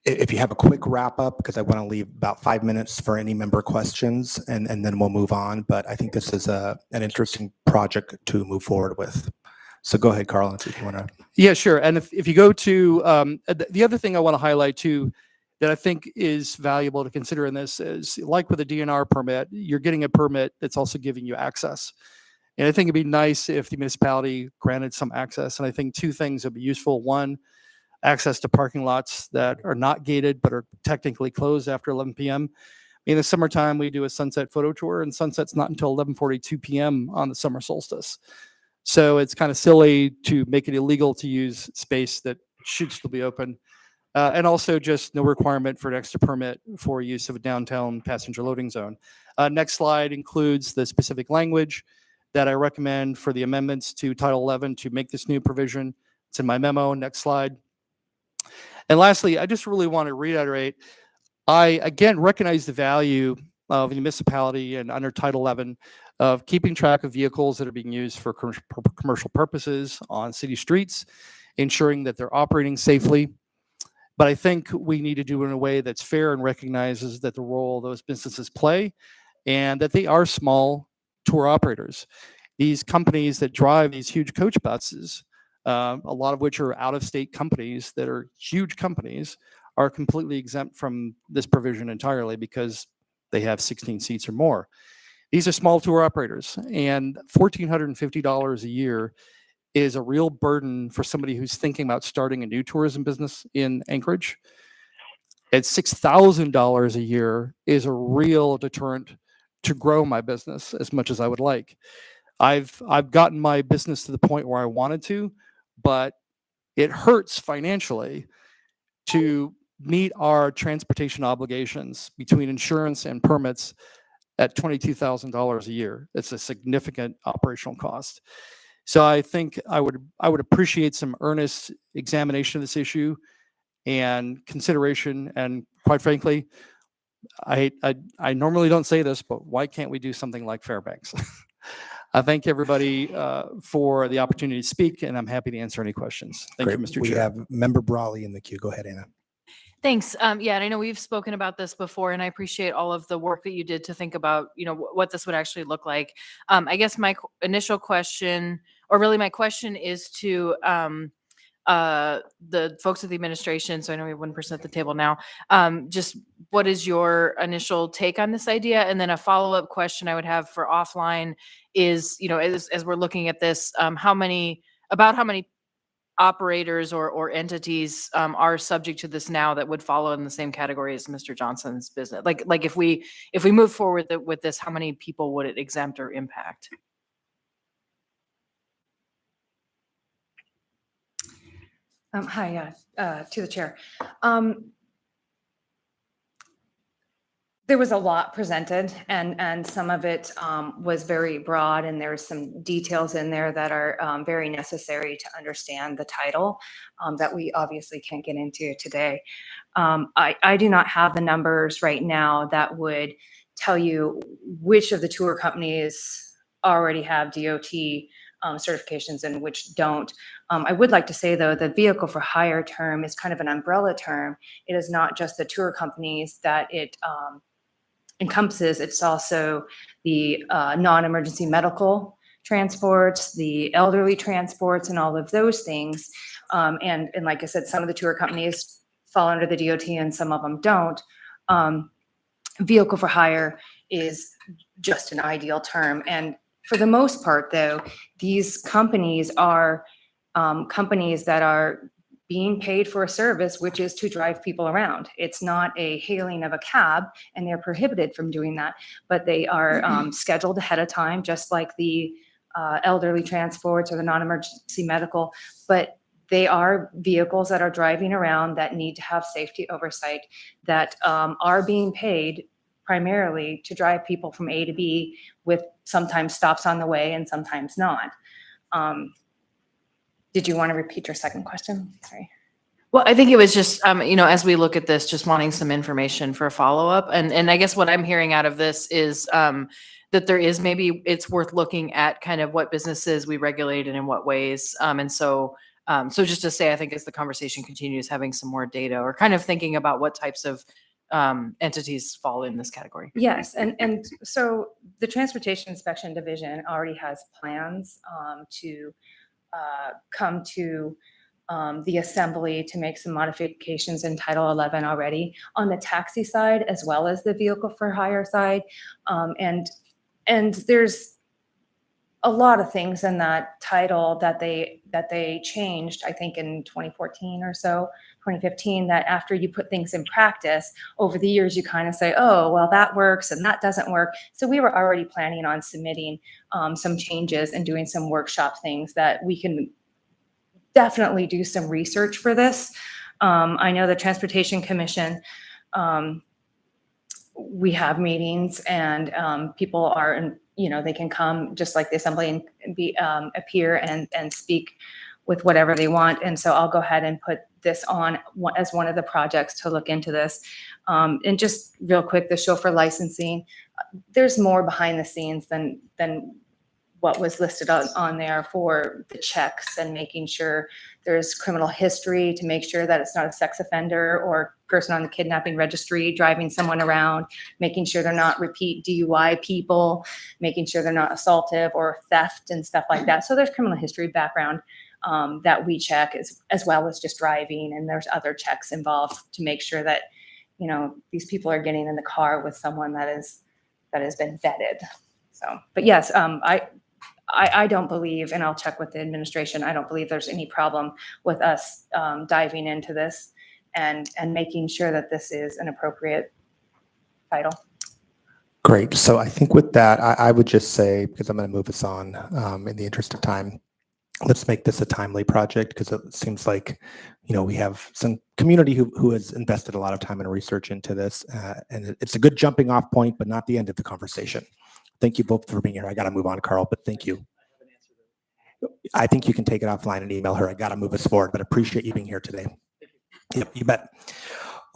if you have a quick wrap up, because I want to leave about 5 minutes for any member questions and then we'll move on. But I think this is an interesting project to move forward with. So go ahead, Carl, if you want to. Yeah, sure. And if you go to the other thing I want to highlight too, that I think is valuable to consider in this is, like with a DNR permit, you're getting a permit that's also giving you access. And I think it'd be nice if the municipality granted some access. And I think two things would be useful. One, access to parking lots that are not gated but are technically closed after 11 p.m. In the summertime, we do a sunset photo tour, and sunset's not until 11:42 p.m. on the summer solstice. So it's kind of silly to make it illegal to use space that should still be open. And also just no requirement for an extra permit for use of a downtown passenger loading zone. Next slide includes the specific language that I recommend for the amendments to Title 11 to make this new provision. It's in my memo. Next slide. And lastly, I just really want to reiterate, I again recognize the value of the municipality and under Title 11 of keeping track of vehicles that are being used for commercial purposes on city streets, ensuring that they're operating safely. But I think we need to do it in a way that's fair and recognizes that the role those businesses play and that they are small tour operators. These companies that drive these huge coach buses, a lot of which are out-of-state companies that are huge companies, are completely exempt from this provision entirely because they have 16 seats or more. These are small tour operators, and $1,450 a year is a real burden for somebody who's thinking about starting a new tourism business in Anchorage. At $6,000 a year is a real deterrent to grow my business as much as I would like. I've gotten my business to the point where I wanted to, but it hurts financially to meet our transportation obligations between insurance and permits at $22,000 a year. It's a significant operational cost. So I think I would appreciate some earnest examination of this issue and consideration. And quite frankly, I normally don't say this, but why can't we do something like Fairbanks? I thank everybody for the opportunity to speak, and I'm happy to answer any questions. Thank you, Mr. We Chair. have Member Brawley in the queue. Go ahead, Anna. Thanks. Yeah, and I know we've spoken about this before, and I appreciate all of the work that you did to think about, what this would actually look like. I guess my initial question, or really my question, is to the folks at the administration. So I know we have one person at the table now. Just what is your initial take on this idea? And then a follow-up question I would have for offline is, as we're looking at this, how many operators or entities are subject to this now that would follow in the same category as Mr. Johnson's business? Like if we move forward with this, how many people would it exempt or impact? Hi, to the chair. There was a lot presented, and some of it was very broad, and there's some details in there that are very necessary to understand the title that we obviously can't get into today. I do not have the numbers right now that would tell you which of the tour companies already have DOT certifications and which don't. I would like to say, though, the vehicle for hire term is kind of an umbrella term. It is not just the tour companies that it encompasses. It's also the non-emergency medical transports, the elderly transports, and all of those things. And like I said, some of the tour companies fall under the DOT and some of them don't. Vehicle for hire is just an ideal term. And for the most part, though, these companies are companies that are being paid for a service, which is to drive people around. It's not a hailing of a cab, and they're prohibited from doing that, but they are scheduled ahead of time, just like the elderly transports or the non-emergency medical. But they are vehicles that are driving around that need to have safety oversight, that are being paid primarily to drive people from A to B, with sometimes stops on the way and sometimes not. Did you want to repeat your second question? Sorry. Well, I think it was just, as we look at this, just wanting some information for a follow-up. And I guess what I'm hearing out of this is that there is, maybe it's worth looking at kind of what businesses we regulate and in what ways. So just to say, I think as the conversation continues, having some more data or kind of thinking about what types of entities fall in this category. Yes, and so the Transportation Inspection Division already has plans to come to the assembly to make some modifications in Title 11 already on the taxi side as well as the vehicle for hire side. And there's a lot of things in that title that they changed, I think in 2014 or so, 2015, that after you put things in practice over the years, you kind of say, oh, well, that works and that doesn't work. So we were already planning on submitting some changes and doing some workshop things that we can definitely do some research for this. I know the Transportation Commission, we have meetings and people are, they can come just like the assembly and be appear and speak with whatever they want. And so I'll go ahead and put this on as one of the projects to look into this. And just real quick, the chauffeur licensing, there's more behind the scenes than what was listed on there for the checks and making sure there's criminal history to make sure that it's not a sex offender or person on the kidnapping registry driving someone around, making sure they're not repeat DUI people, making sure they're not assaultive or theft and stuff like that. So there's criminal history background that we check as well as just driving. And there's other checks involved to make sure that, these people are getting in the car with someone that has been vetted. So, but yes, I don't believe, and I'll check with the administration, I don't believe there's any problem with us diving into this and making sure that this is an appropriate title. Great. So I think with that, I would just say, because I'm going to move us on in the interest of time, let's make this a timely project, because it seems like, we have some community who has invested a lot of time and research into this, and it's a good jumping off point, but not the end of the conversation. Thank you both for being here. I got to move on, Carl, but thank you. I think you can take it offline and email her. I got to move us forward, but appreciate you being here today. Yep, you bet.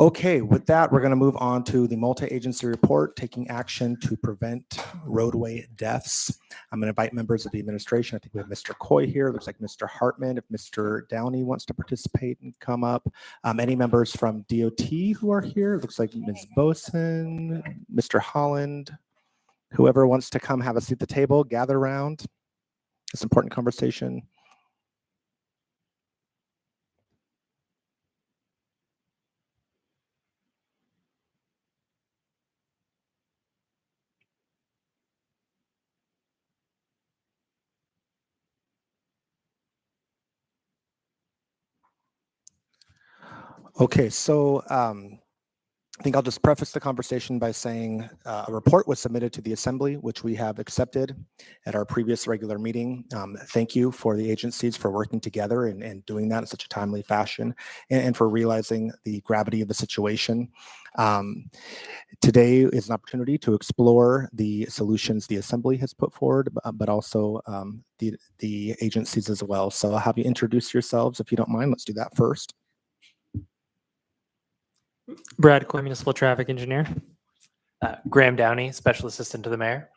Okay, with that, we're going to move on to the multi-agency report, taking action to prevent roadway deaths. I'm going to invite members of the administration. I think we have Mr. Coy here. Looks like Mr. Hartman. If Mr. Downey wants to participate and come up. Any members from DOT who are here? Looks like Ms. Boson, Mr. Holland. Whoever wants to come have a seat at the table, gather around. It's an important conversation. Okay, so I think I'll just preface the conversation by saying a report was submitted to the Assembly, which we have accepted at our previous regular meeting. Thank you for the agencies for working together and doing that in such a timely fashion and for realizing the gravity of the situation. Today is an opportunity to explore the solutions the Assembly has put forward, but also the agencies as well. So I'll have you introduce yourselves if you don't mind. Let's do that first. Brad Coy, Municipal Traffic Engineer. Graham Downey, Special Assistant to the Mayor.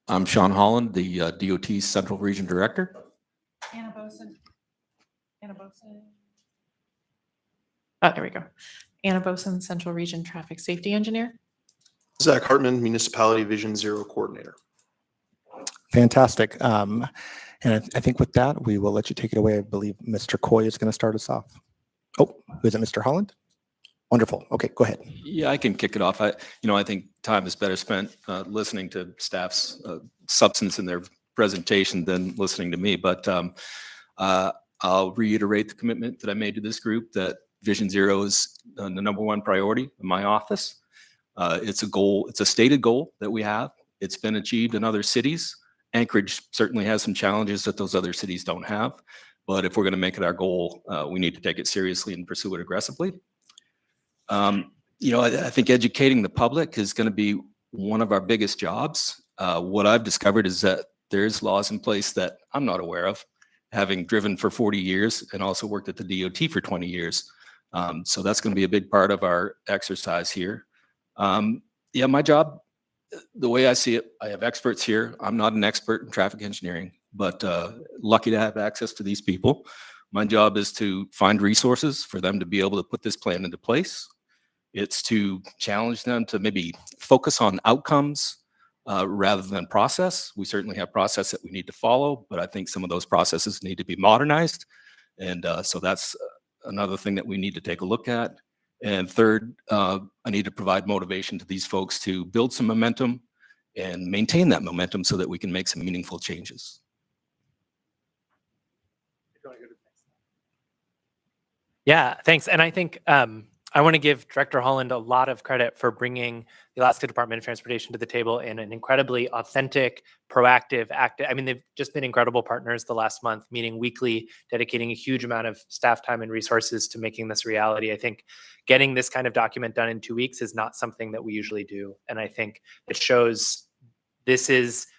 I'm Sean Holland, the DOT Central Region Director. Anna Boson. There we go. Anna Boson, Central Region Traffic Safety Engineer. Zach Hartman, Municipality Vision Zero Coordinator. Fantastic. And I think with that, we will let you take it away. I believe Mr. Coy is going to start us off. Oh, is it Mr. Holland? Wonderful. Okay, go ahead. Yeah, I can kick it off. I think time is better spent listening to staff's substance in their presentation than listening to me. But I'll reiterate the commitment that I made to this group that Vision Zero is the number one priority in my office. It's a goal. It's a stated goal that we have. It's been achieved in other cities. Anchorage certainly has some challenges that those other cities don't have. But if we're going to make it our goal, we need to take it seriously and pursue it aggressively. I think educating the public is going to be one of our biggest jobs. What I've discovered is that there's laws in place that I'm not aware of, having driven for 40 years and also worked at the DOT for 20 years. So that's going to be a big part of our exercise here. My job, the way I see it, I have experts here. I'm not an expert in traffic engineering, but lucky to have access to these people. My job is to find resources for them to be able to put this plan into place. It's to challenge them to maybe focus on outcomes rather than process. We certainly have process that we need to follow, but I think some of those processes need to be modernized. And so that's another thing that we need to take a look at. And third, I need to provide motivation to these folks to build some momentum and maintain that momentum so that we can make some meaningful changes. Yeah, thanks. And I think I want to give Director Holland a lot of credit for bringing the Alaska Department of Transportation to the table in an incredibly authentic, proactive, active. I mean, they've just been incredible partners the last month, meeting weekly, dedicating a huge amount of staff time and resources to making this reality. I think getting this kind of document done in 2 weeks is not something that we usually do. And I think it shows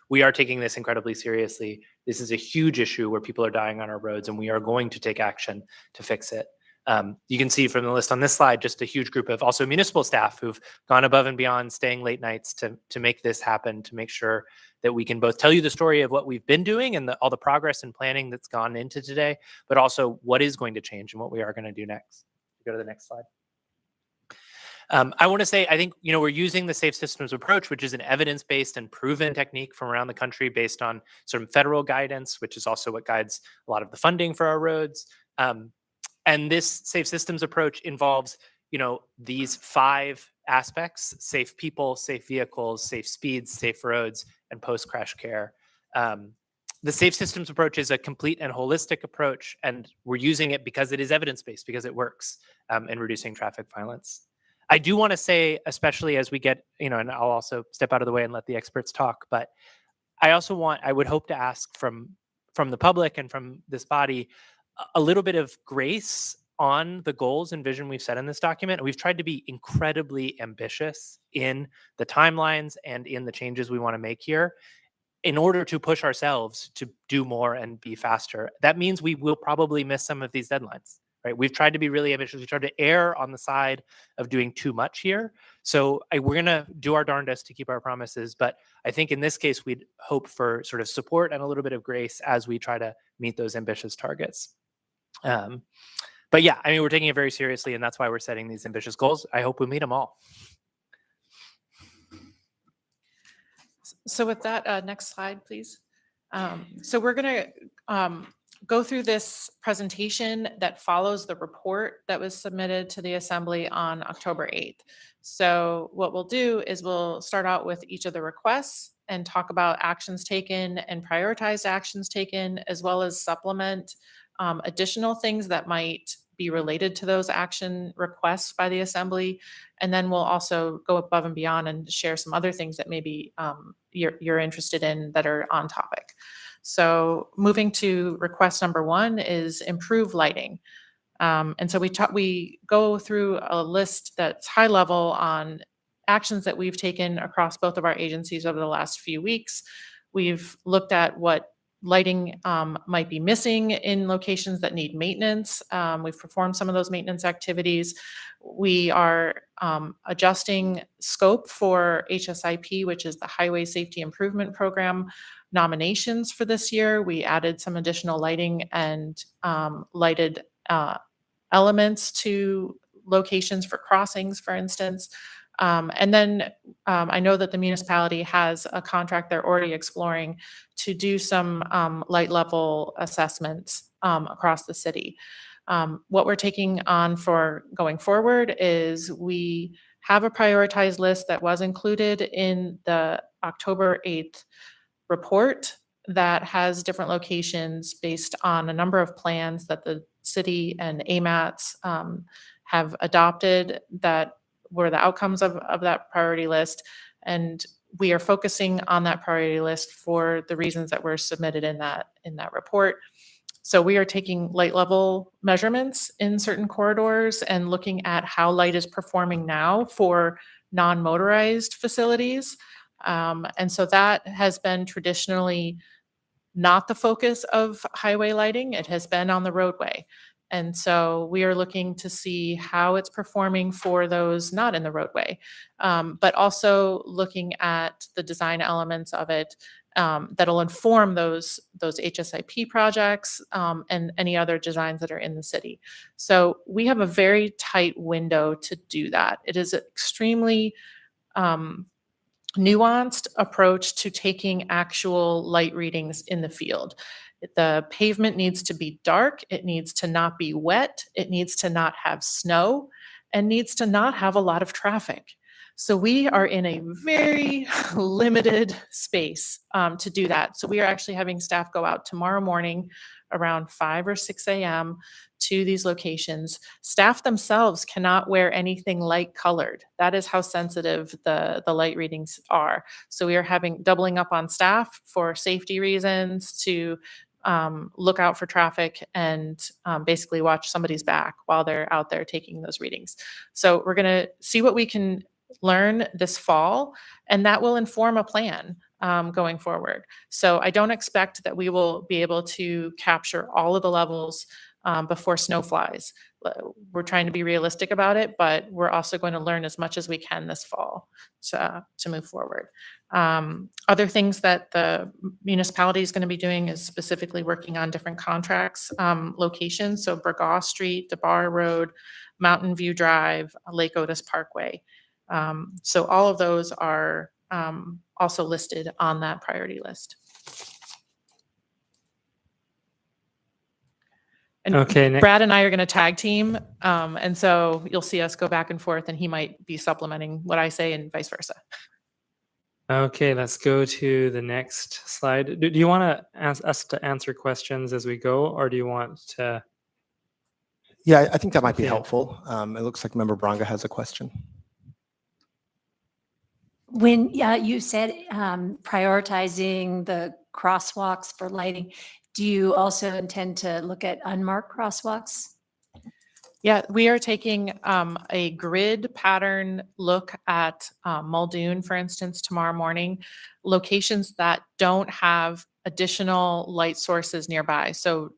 we are taking this incredibly seriously. This is a huge issue where people are dying on our roads, and we are going to take action to fix it. You can see from the list on this slide, just a huge group of also municipal staff who've gone above and beyond, staying late nights to make this happen, to make sure that we can both tell you the story of what we've been doing and all the progress and planning that's gone into today, but also what is going to change and what we are going to do next. Go to the next slide. I want to say, I think, we're using the Safe Systems approach, which is an evidence-based and proven technique from around the country based on sort of federal guidance, which is also what guides a lot of the funding for our roads. And this Safe Systems approach involves, these 5 aspects: safe people, safe vehicles, safe speeds, safe roads, and post-crash care. The Safe Systems approach is a complete and holistic approach, and we're using it because it is evidence-based, because it works in reducing traffic violence. I do want to say, especially as we get, and I'll also step out of the way and let the experts talk, but I would hope to ask from the public and from this body a little bit of grace on the goals and vision we've set in this document. We've tried to be incredibly ambitious in the timelines and in the changes we want to make here in order to push ourselves to do more and be faster. That means we will probably miss some of these deadlines, right? We've tried to be really ambitious. We tried to err on the side of doing too much here. So we're going to do our darndest to keep our promises. But I think in this case, we'd hope for sort of support and a little bit of grace as we try to meet those ambitious targets. But yeah, we're taking it very seriously, and that's why we're setting these ambitious goals. I hope we meet them all. So with that, next slide, please. So we're going to go through this presentation that follows the report that was submitted to the Assembly on October 8th. So what we'll do is we'll start out with each of the requests and talk about actions taken and prioritized actions taken, as well as supplement additional things that might be related to those action requests by the Assembly. And then we'll also go above and beyond and share some other things that maybe you're interested in that are on topic. So moving to request number 1 is improve lighting. And so we go through a list that's high level on actions that we've taken across both of our agencies over the last few weeks. We've looked at what lighting might be missing in locations that need maintenance. We've performed some of those maintenance activities. We are adjusting scope for HSIP, which is the Highway Safety Improvement Program nominations for this year. We added some additional lighting and lighted elements to locations for crossings, for instance. And then I know that the municipality has a contract they're already exploring to do some light level assessments across the city. What we're taking on for going forward is we have a prioritized list that was included in the October 8th report that has different locations based on a number of plans that the city and AMATs have adopted that were the outcomes of that priority list. And we are focusing on that priority list for the reasons that were submitted in that report. So we are taking light level measurements in certain corridors and looking at how light is performing now for non-motorized facilities. And so that has been traditionally not the focus of highway lighting. It has been on the roadway. And so we are looking to see how it's performing for those not in the roadway, but also looking at the design elements of it that'll inform those HSIP projects and any other designs that are in the city. So we have a very tight window to do that. It is extremely nuanced approach to taking actual light readings in the field. The pavement needs to be dark, it needs to not be wet, it needs to not have snow, and needs to not have a lot of traffic. So we are in a very limited space to do that. So we are actually having staff go out tomorrow morning around 5 or 6 a.m. to these locations. Staff themselves cannot wear anything light colored. That is how sensitive the light readings are. So we are doubling up on staff for safety reasons to look out for traffic and basically watch somebody's back while they're out there taking those readings. So we're going to see what we can learn this fall, and that will inform a plan going forward. So I don't expect that we will be able to capture all of the levels before snow flies. We're trying to be realistic about it, but we're also going to learn as much as we can this fall to move forward. Other things that the municipality is going to be doing is specifically working on different contracts, locations. So Burgaw Street, DeBar Road, Mountain View Drive, Lake Otis Parkway. So all of those are also listed on that priority list. And Okay, Brad and I are going to tag team. And so you'll see us go back and forth, and he might be supplementing what I say and vice versa. Okay, let's go to the next slide. Do you want to ask us to answer questions as we go, or do you want to? Yeah, I think that might be Yeah. helpful. It looks like Member Braga has a question. When you said prioritizing the crosswalks for lighting, do you also intend to look at unmarked crosswalks? Yeah, we are taking a grid pattern look at Muldoon, for instance, tomorrow morning, locations that don't have additional light sources nearby. So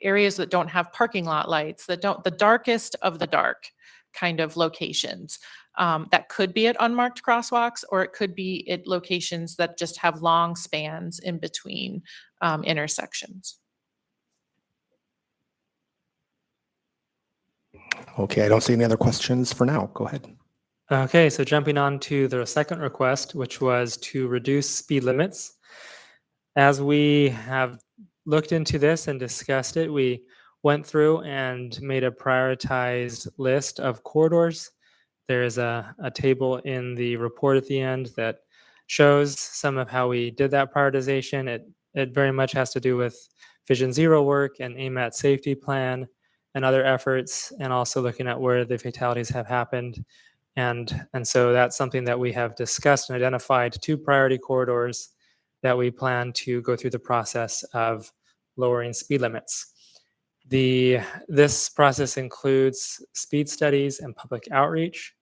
areas that don't have parking lot lights, the darkest of the dark kind of locations. That could be at unmarked crosswalks, or it could be at locations that just have long spans in between intersections. Okay, I don't see any other questions for now. Go ahead. Okay, so jumping on to the second request, which was to reduce speed limits. As we have looked into this and discussed it, we went through and made a prioritized list of corridors. There is a table in the report at the end that shows some of how we did that prioritization. It very much has to do with Vision Zero work and AMAT safety plan and other efforts, and also looking at where the fatalities have happened. And so that's something that we have discussed and identified 2 priority corridors that we plan to go through the process of lowering speed limits. This process includes speed studies and public outreach,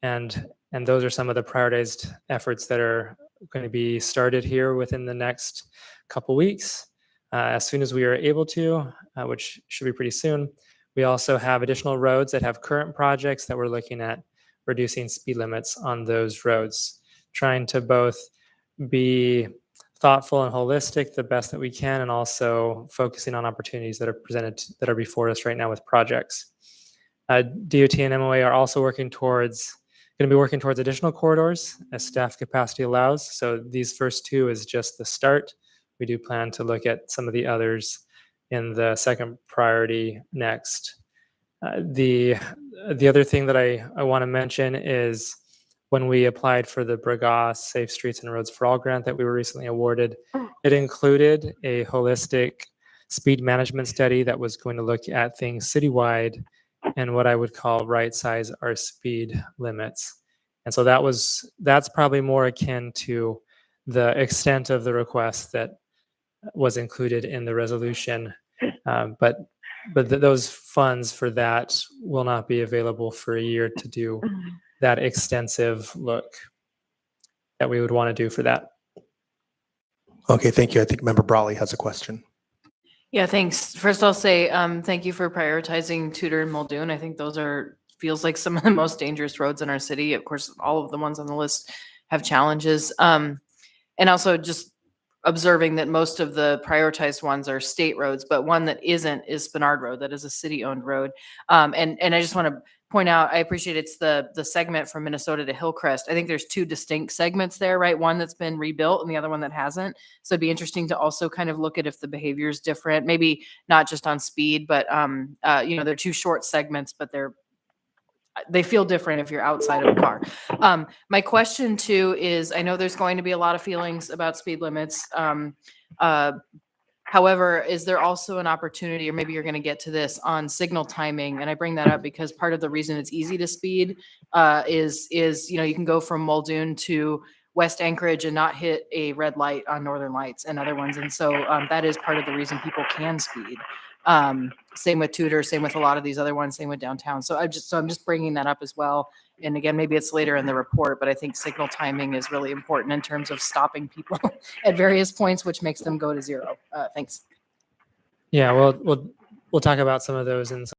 and those are some of the prioritized efforts that are going to be started here within the next couple weeks. As soon as we are able to, which should be pretty soon. We also have additional roads that have current projects that we're looking at reducing speed limits on those roads, trying to both be thoughtful and holistic the best that we can, and also focusing on opportunities that are presented, that are before us right now with projects. DOT and MOA are also going to be working towards additional corridors as staff capacity allows. So these first 2 is just the start. We do plan to look at some of the others in the second priority next. The other thing that I want to mention is when we applied for the Burgaw Safe Streets and Roads for All grant that we were recently awarded, it included a holistic speed management study that was going to look at things citywide and what I would call right size our speed limits. And so that's probably more akin to the extent of the request that was included in the resolution. But those funds for that will not be available for a year to do that extensive look that we would want to do for that. Okay, thank you. I think Member Brawley has a question. Yeah, thanks. First, I'll say thank you for prioritizing Tudor and Muldoon. I think those feels like some of the most dangerous roads in our city. Of course, all of the ones on the list have challenges. And also just observing that most of the prioritized ones are state roads, but one that isn't is Spenard Road. That is a city-owned road. And I just want to point out, I appreciate it's the segment from Minnesota to Hillcrest. I think there's two distinct segments there, right? One that's been rebuilt and the other one that hasn't. So it'd be interesting to also kind of look at if the behavior is different, maybe not just on speed, but they're two short segments, but they feel different if you're outside of a car. My question too is, I know there's going to be a lot of feelings about speed limits. However, is there also an opportunity, or maybe you're going to get to this, on signal timing? And I bring that up because part of the reason it's easy to speed is you can go from Muldoon to West Anchorage and not hit a red light on Northern Lights and other ones. And so that is part of the reason people can speed. Same with Tudor, same with a lot of these other ones, same with downtown. So I'm just bringing that up as well. And again, maybe it's later in the report, but I think signal timing is really important in terms of stopping people at various points, which makes them go to zero. Thanks. Yeah, we'll talk about some of those and some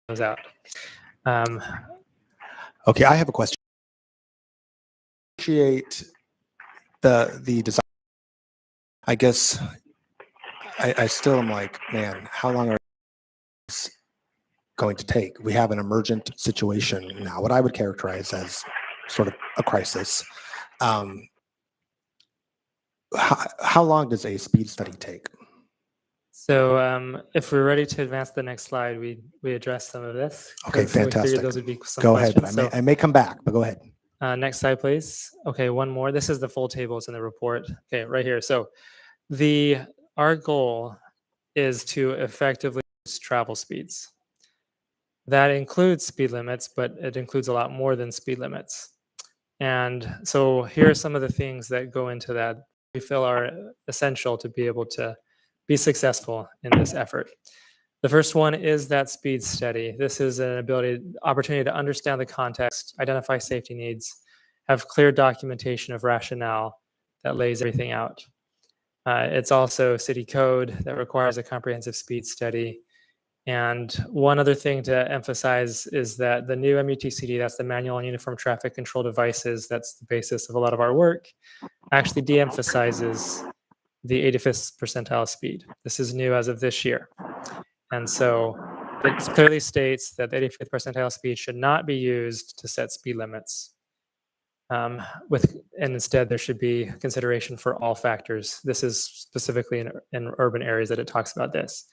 of those out. Okay, I have a question. Appreciate the design. I guess I still am like, man, how long are these going to take? We have an emergent situation now, what I would characterize as sort of a crisis. How long does a speed study take? So if we're ready to advance to the next slide, we address some of this. Okay, We figured fantastic. those would be some Go ahead. questions. I may come back, but go ahead. Next slide, please. Okay, one more. This is the full tables in the report. Okay, right here. So our goal is to effectively reduce travel speeds. That includes speed limits, but it includes a lot more than speed limits. And so here are some of the things that go into that we feel are essential to be able to be successful in this effort. The first one is that speed study. This is an opportunity to understand the context, identify safety needs, have clear documentation of rationale that lays everything out. It's also city code that requires a comprehensive speed study. And one other thing to emphasize is that the new MUTCD, that's the Manual on Uniform Traffic Control Devices, that's the basis of a lot of our work, actually de-emphasizes the 85th percentile speed. This is new as of this year. And so it clearly states that the 85th percentile speed should not be used to set speed limits. And instead there should be consideration for all factors. This is specifically in urban areas that it talks about this.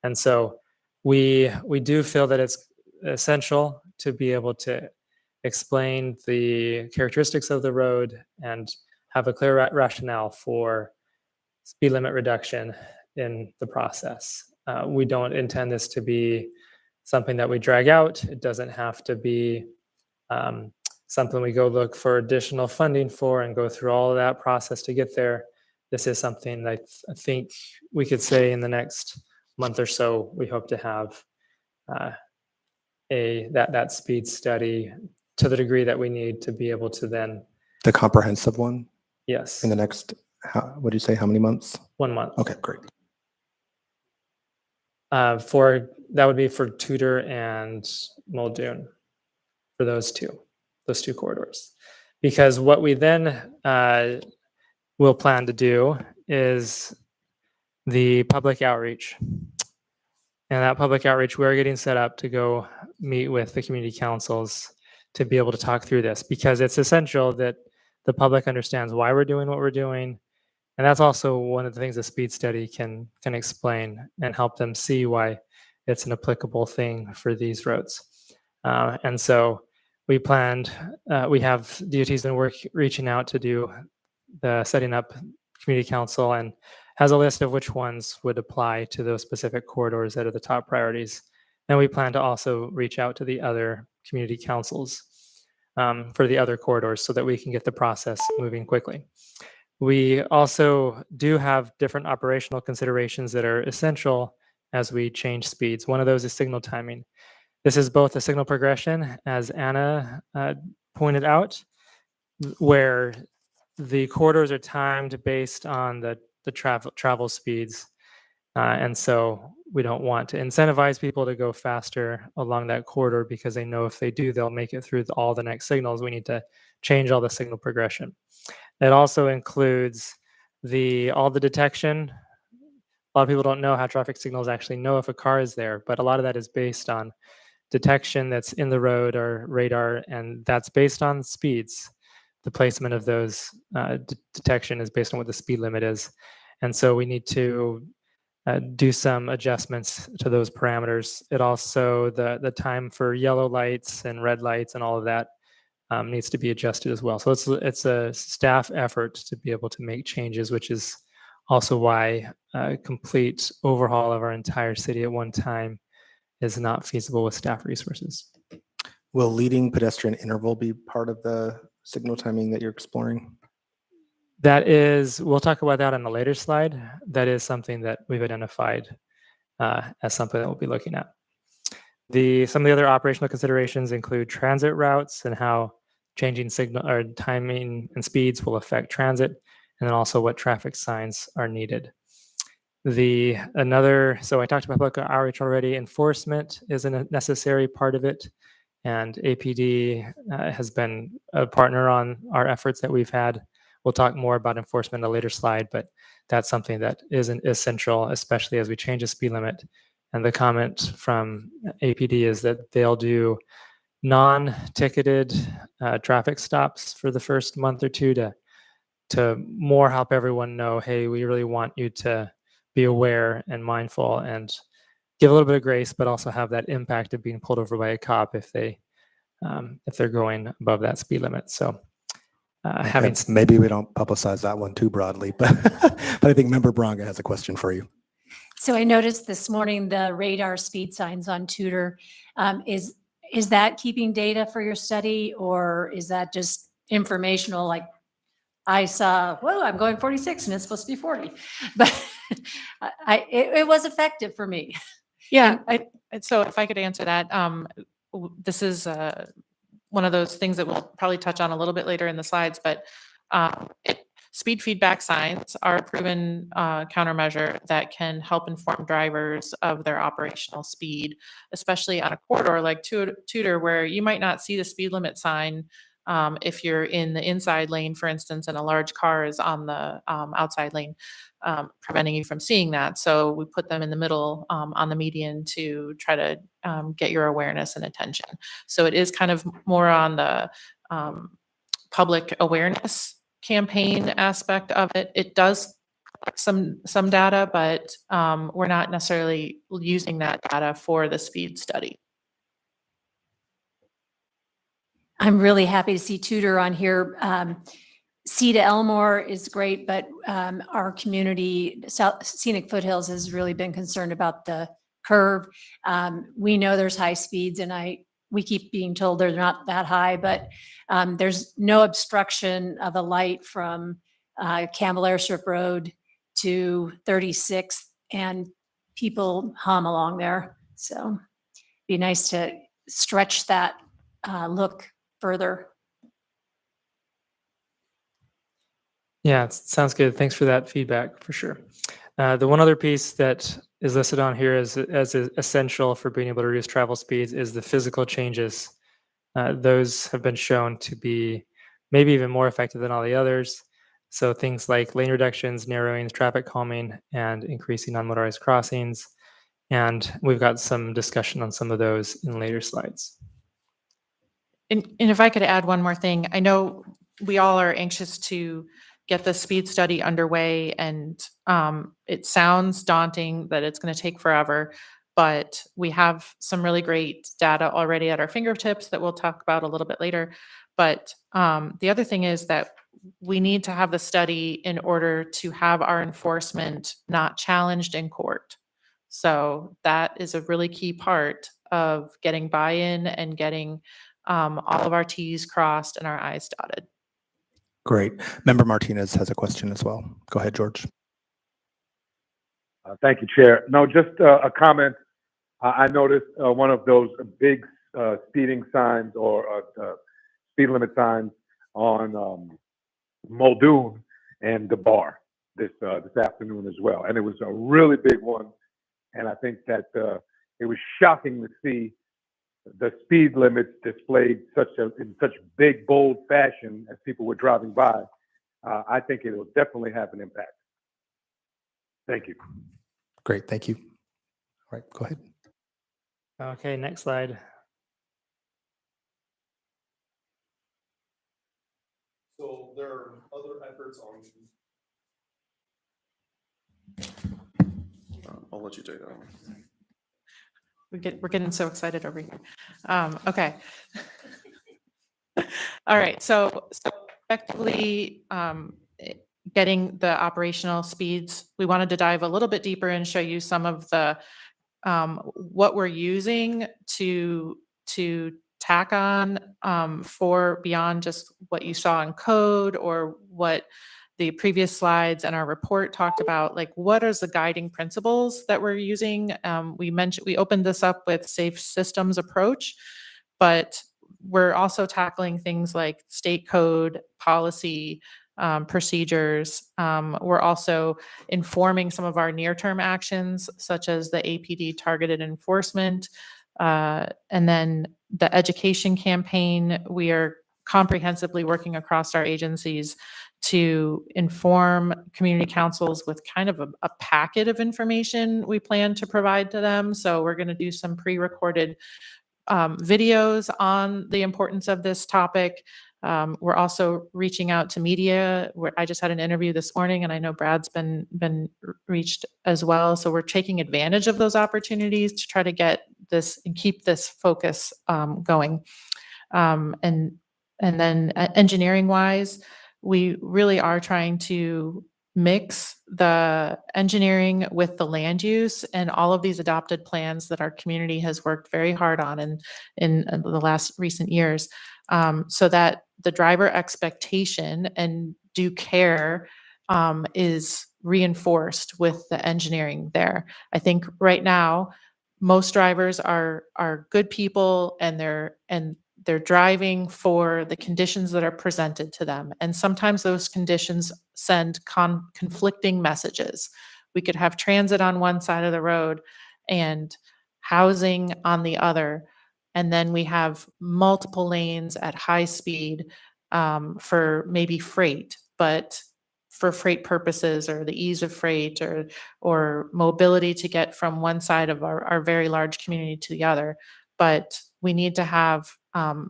And so we do feel that it's essential to be able to explain the characteristics of the road and have a clear rationale for speed limit reduction in the process. We don't intend this to be something that we drag out. It doesn't have to be something we go look for additional funding for and go through all of that process to get there. This is something that I think we could say in the next month or so, we hope to have that speed study to the degree that we need to be able to then. The comprehensive one? Yes. In the next, what do you say, how many months? 1 month. Okay, great. That would be for Tudor and Muldoon, for those two corridors. Because what we then will plan to do is the public outreach. And that public outreach, we're getting set up to go meet with the community councils to be able to talk through this, because it's essential that the public understands why we're doing what we're doing. And that's also one of the things a speed study can explain and help them see why it's an applicable thing for these roads. And so we planned, we have DOT's been reaching out to do the setting up community council and has a list of which ones would apply to those specific corridors that are the top priorities. And we plan to also reach out to the other community councils for the other corridors so that we can get the process moving quickly. We also do have different operational considerations that are essential as we change speeds. One of those is signal timing. This is both a signal progression, as Anna pointed out, where the corridors are timed based on the travel speeds. And so we don't want to incentivize people to go faster along that corridor because they know if they do, they'll make it through all the next signals. We need to change all the signal progression. It also includes all the detection. A lot of people don't know how traffic signals actually know if a car is there, but a lot of that is based on detection that's in the road or radar, and that's based on speeds. The placement of those detection is based on what the speed limit is. And so we need to do some adjustments to those parameters. It also, the time for yellow lights and red lights and all of that needs to be adjusted as well. So it's a staff effort to be able to make changes, which is also why a complete overhaul of our entire city at one time is not feasible with staff resources. Will leading pedestrian interval be part of the signal timing that you're exploring? That is, we'll talk about that on a later slide. That is something that we've identified as something that we'll be looking at. Some of the other operational considerations include transit routes and how changing signal or timing and speeds will affect transit, and then also what traffic signs are needed. So I talked about public outreach already. Enforcement is a necessary part of it, and APD has been a partner on our efforts that we've had. We'll talk more about enforcement in a later slide, but that's something that is essential, especially as we change the speed limit. And the comment from APD is that they'll do non-ticketed traffic stops for the first month or two to more help everyone know, hey, we really want you to be aware and mindful and give a little bit of grace, but also have that impact of being pulled over by a cop if they're going above that speed limit. So maybe we don't publicize that one too broadly, but I think Member Braga has a question for you. So I noticed this morning the radar speed signs on Tudor. Is that keeping data for your study, or is that just informational? Like I saw, whoa, I'm going 46 and it's supposed to be 40, but it was effective for me. Yeah, so if I could answer that, this is one of those things that we'll probably touch on a little bit later in the slides, but speed feedback signs are a proven countermeasure that can help inform drivers of their operational speed, especially on a corridor like Tudor, where you might not see the speed limit sign if you're in the inside lane, for instance, and a large car is on the outside lane, preventing you from seeing that. So we put them in the middle on the median to try to get your awareness and attention. So it is kind of more on the public awareness campaign aspect of it. It does collect some data, but we're not necessarily using that data for the speed study. I'm really happy to see Tudor on here. C to Elmore is great, but our community, Scenic Foothills, has really been concerned about the curve. We know there's high speeds, and we keep being told they're not that high, but there's no obstruction of a light from Campbell Airstrip Road to 36th, and people hum along there. So it'd be nice to stretch that look further. Yeah, it sounds good. Thanks for that feedback, for sure. The one other piece that is listed on here as essential for being able to reduce travel speeds is the physical changes. Those have been shown to be maybe even more effective than all the others. So things like lane reductions, narrowing, traffic calming, and increasing non-motorized crossings. And we've got some discussion on some of those in later slides. And if I could add one more thing, I know we all are anxious to get the speed study underway, and it sounds daunting that it's going to take forever, but we have some really great data already at our fingertips that we'll talk about a little bit later. But the other thing is that we need to have the study in order to have our enforcement not challenged in court. So that is a really key part of getting buy-in and getting all of our T's crossed and our I's dotted. Great. Member Martinez has a question as well. Go ahead, George. Thank you, Chair. No, just a comment. I noticed one of those big speeding signs or speed limit signs on Muldoon and the bar this afternoon as well. And it was a really big one. And I think that it was shocking to see the speed limits displayed in such big, bold fashion as people were driving by. I think it will definitely have an impact. Thank you. Great, thank you. All right, go ahead. Okay, next slide. So there are other efforts on. I'll let you take that one. We're getting so excited over here. Okay. All right, so effectively, getting the operational speeds, we wanted to dive a little bit deeper and show you some of the, what we're using to tack on, for beyond just what you saw in code or what the previous slides and our report talked about, like what is the guiding principles that we're using? We opened this up with safe systems approach, but we're also tackling things like state code, policy, procedures. We're also informing some of our near-term actions, such as the APD targeted enforcement. And then the education campaign, we are comprehensively working across our agencies to inform community councils with kind of a packet of information we plan to provide to them. So we're going to do some pre-recorded videos on the importance of this topic. We're also reaching out to media. I just had an interview this morning, and I know Brad's been reached as well. So we're taking advantage of those opportunities to try to get this and keep this focus going. And then engineering wise, we really are trying to mix the engineering with the land use and all of these adopted plans that our community has worked very hard on in the last recent years, so that the driver expectation and due care is reinforced with the engineering there. I think right now, most drivers are good people, and they're driving for the conditions that are presented to them. And sometimes those conditions send conflicting messages. We could have transit on one side of the road and housing on the other. And then we have multiple lanes at high speed for maybe freight, but for freight purposes or the ease of freight or mobility to get from one side of our very large community to the other. But we need to have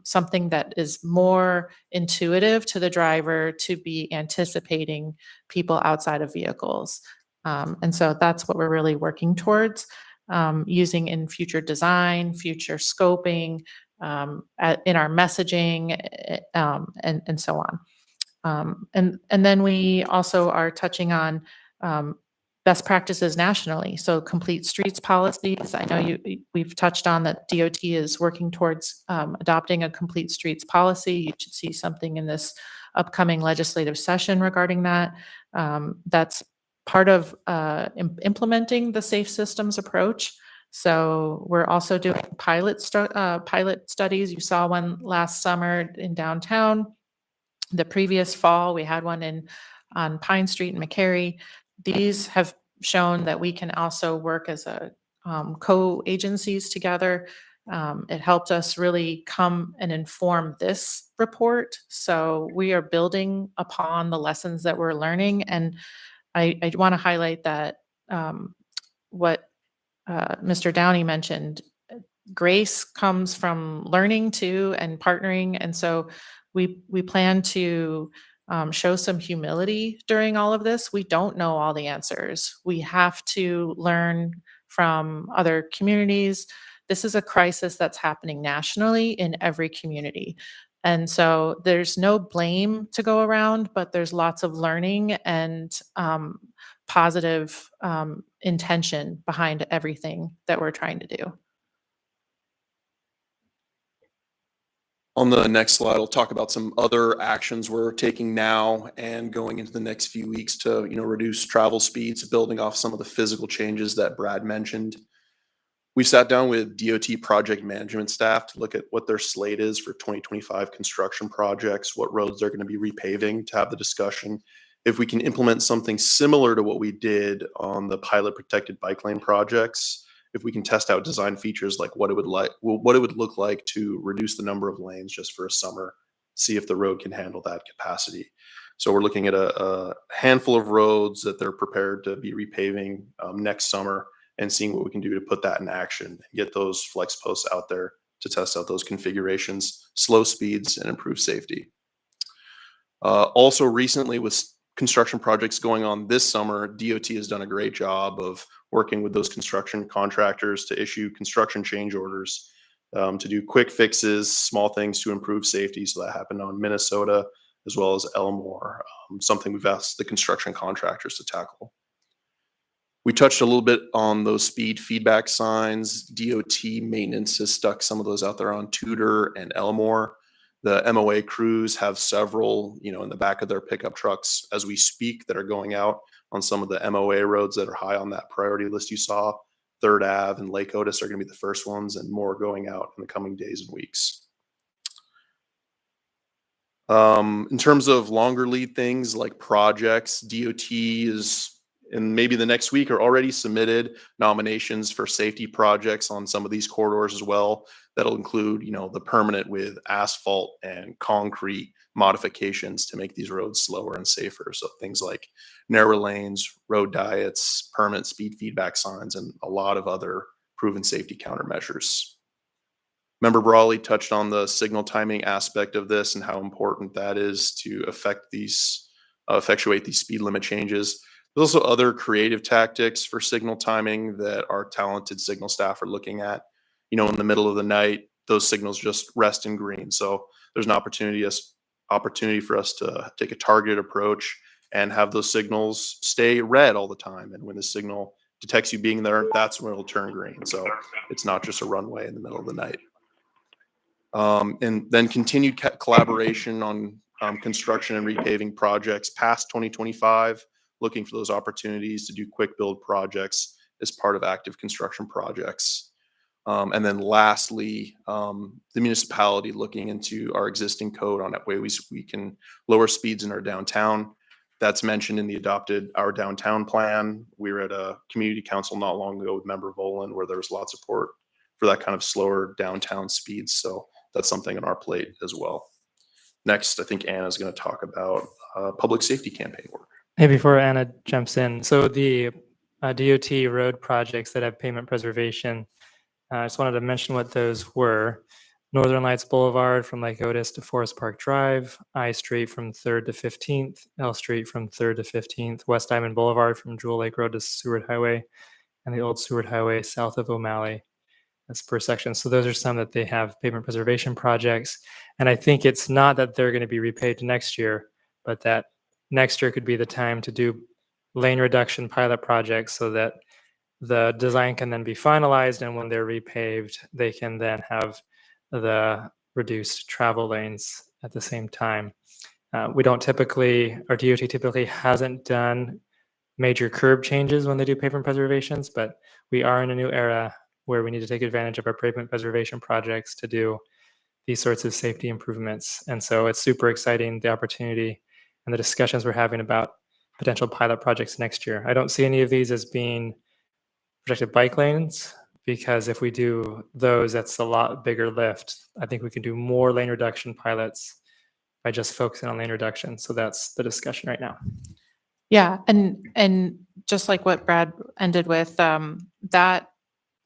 something that is more intuitive to the driver to be anticipating people outside of vehicles. And so that's what we're really working towards, using in future design, future scoping, in our messaging, and so on. And then we also are touching on best practices nationally. So complete streets policies. I know we've touched on that DOT is working towards adopting a complete streets policy. You should see something in this upcoming legislative session regarding that. That's part of implementing the safe systems approach. So we're also doing pilot studies. You saw one last summer in downtown. The previous fall, we had one on Pine Street in McCary. These have shown that we can also work as a co-agencies together. It helped us really come and inform this report. So we are building upon the lessons that we're learning. And I want to highlight that what Mr. Downey mentioned, grace comes from learning too and partnering. And so we plan to show some humility during all of this. We don't know all the answers. We have to learn from other communities. This is a crisis that's happening nationally in every community. And so there's no blame to go around, but there's lots of learning and positive intention behind everything that we're trying to do. On the next slide, I'll talk about some other actions we're taking now and going into the next few weeks to, reduce travel speeds, building off some of the physical changes that Brad mentioned. We sat down with DOT project management staff to look at what their slate is for 2025 construction projects, what roads they're going to be repaving, to have the discussion. If we can implement something similar to what we did on the pilot protected bike lane projects, if we can test out design features like what it would look like to reduce the number of lanes just for a summer see if the road can handle that capacity. So we're looking at a handful of roads that they're prepared to be repaving next summer, and seeing what we can do to put that in action and get those flex posts out there to test out those configurations, slow speeds, and improve safety. Also recently, with construction projects going on this summer, DOT has done a great job of working with those construction contractors to issue construction change orders to do quick fixes, small things to improve safety. So that happened on Minnesota as well as Elmore, something we've asked the construction contractors to tackle. We touched a little bit on those speed feedback signs. DOT maintenance has stuck some of those out there on Tudor and Elmore. The MOA crews have several, in the back of their pickup trucks as we speak, that are going out on some of the MOA roads that are high on that priority list you saw. 3rd Ave and Lake Otis are going to be the first ones, and more going out in the coming days and weeks. In terms of longer lead things like projects, DOT is, and maybe the next week, are already submitted nominations for safety projects on some of these corridors as well. That'll include, the permanent with asphalt and concrete modifications to make these roads slower and safer. So things like narrow lanes, road diets, permanent speed feedback signs, and a lot of other proven safety countermeasures. Member Brawley touched on the signal timing aspect of this and how important that is to effectuate these speed limit changes. There's also other creative tactics for signal timing that our talented signal staff are looking at. In the middle of the night, those signals just rest in green. So there's an opportunity for us to take a targeted approach and have those signals stay red all the time. And when the signal detects you being there, that's when it'll turn green. So it's not just a runway in the middle of the night. And then continued collaboration on construction and repaving projects past 2025, looking for those opportunities to do quick build projects as part of active construction projects. And then lastly, the municipality looking into our existing code on ways we can lower speeds in our downtown. That's mentioned in the adopted Our Downtown Plan. We were at a community council not long ago with Member Volan, where there was a lot of support for that kind of slower downtown speeds. So that's something on our plate as well. Next, I think Anna's going to talk about public safety campaign work. Hey, before Anna jumps in, so the DOT road projects that have pavement preservation, I just wanted to mention what those were. Northern Lights Boulevard from Lake Otis to Forest Park Drive, I Street from 3rd to 15th, L Street from 3rd to 15th, West Diamond Boulevard from Jewel Lake Road to Seward Highway, and the old Seward Highway south of O'Malley. That's per section. So those are some that they have pavement preservation projects. And I think it's not that they're going to be repaid next year, but that next year could be the time to do lane reduction pilot projects so that the design can then be finalized, and when they're repaved, they can then have the reduced travel lanes at the same time. We don't typically, or DOT typically hasn't done major curb changes when they do pavement preservations, but we are in a new era where we need to take advantage of our pavement preservation projects to do these sorts of safety improvements. And so it's super exciting, the opportunity and the discussions we're having about potential pilot projects next year. I don't see any of these as being protected bike lanes, because if we do those, that's a lot bigger lift. I think we can do more lane reduction pilots by just focusing on lane reduction. So that's the discussion right now. Yeah, and just like what Brad ended with, that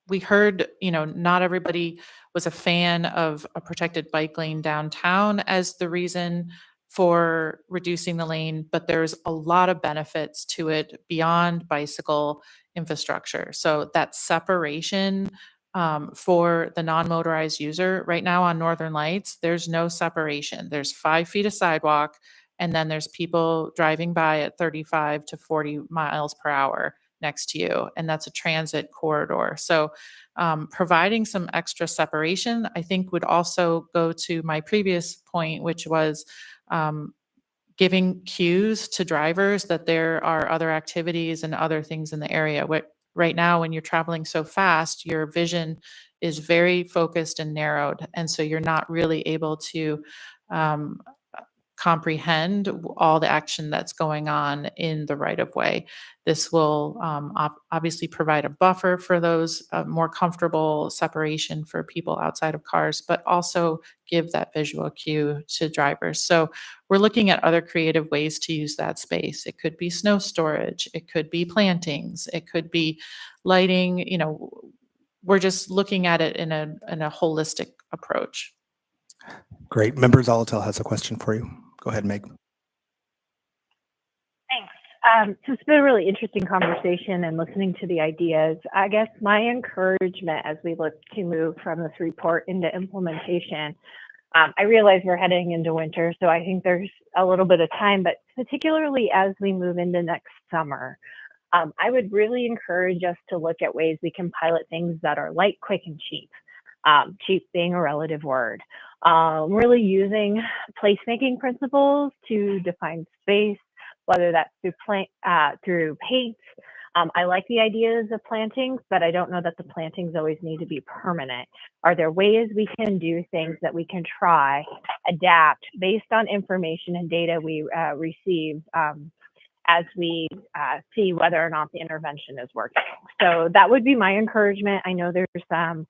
we heard, not everybody was a fan of a protected bike lane downtown as the reason for reducing the lane, but there's a lot of benefits to it beyond bicycle infrastructure. So that separation for the non-motorized user right now on Northern Lights, there's no separation. There's 5 feet of sidewalk, and then there's people driving by at 35 to 40 miles per hour next to you, and that's a transit corridor. So providing some extra separation, I think, would also go to my previous point, which was giving cues to drivers that there are other activities and other things in the area. Right now, when you're traveling so fast, your vision is very focused and narrowed, and so you're not really able to comprehend all the action that's going on in the right of way. This will obviously provide a buffer for those more comfortable separation for people outside of cars, but also give that visual cue to drivers. So we're looking at other creative ways to use that space. It could be snow storage, it could be plantings, it could be lighting. You know, we're just looking at it in a holistic approach. Great. Member Zolotel has a question for you. Go ahead, Meg. Thanks. So it's been a really interesting conversation and listening to the ideas. I guess my encouragement as we look to move from this report into implementation, I realize we're heading into winter, so I think there's a little bit of time, but particularly as we move into next summer, I would really encourage us to look at ways we can pilot things that are light, quick, and cheap. Cheap being a relative word. Really using placemaking principles to define space, whether that's through paint. I like the ideas of plantings, but I don't know that the plantings always need to be permanent. Are there ways we can do things that we can try, adapt based on information and data we receive as we see whether or not the intervention is working? So that would be my encouragement. I know there's some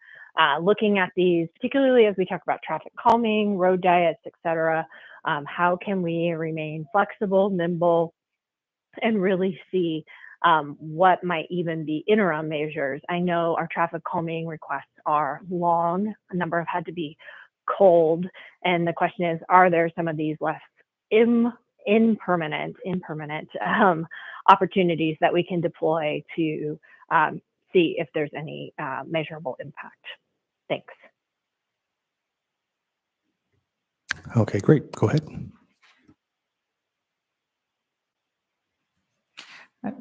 looking at these, particularly as we talk about traffic calming, road diets, et cetera. How can we remain flexible, nimble, and really see what might even be interim measures? I know our traffic calming requests are long. A number have had to be cold. And the question is, are there some of these less impermanent opportunities that we can deploy to see if there's any measurable impact? Thanks. Okay, great. Go ahead.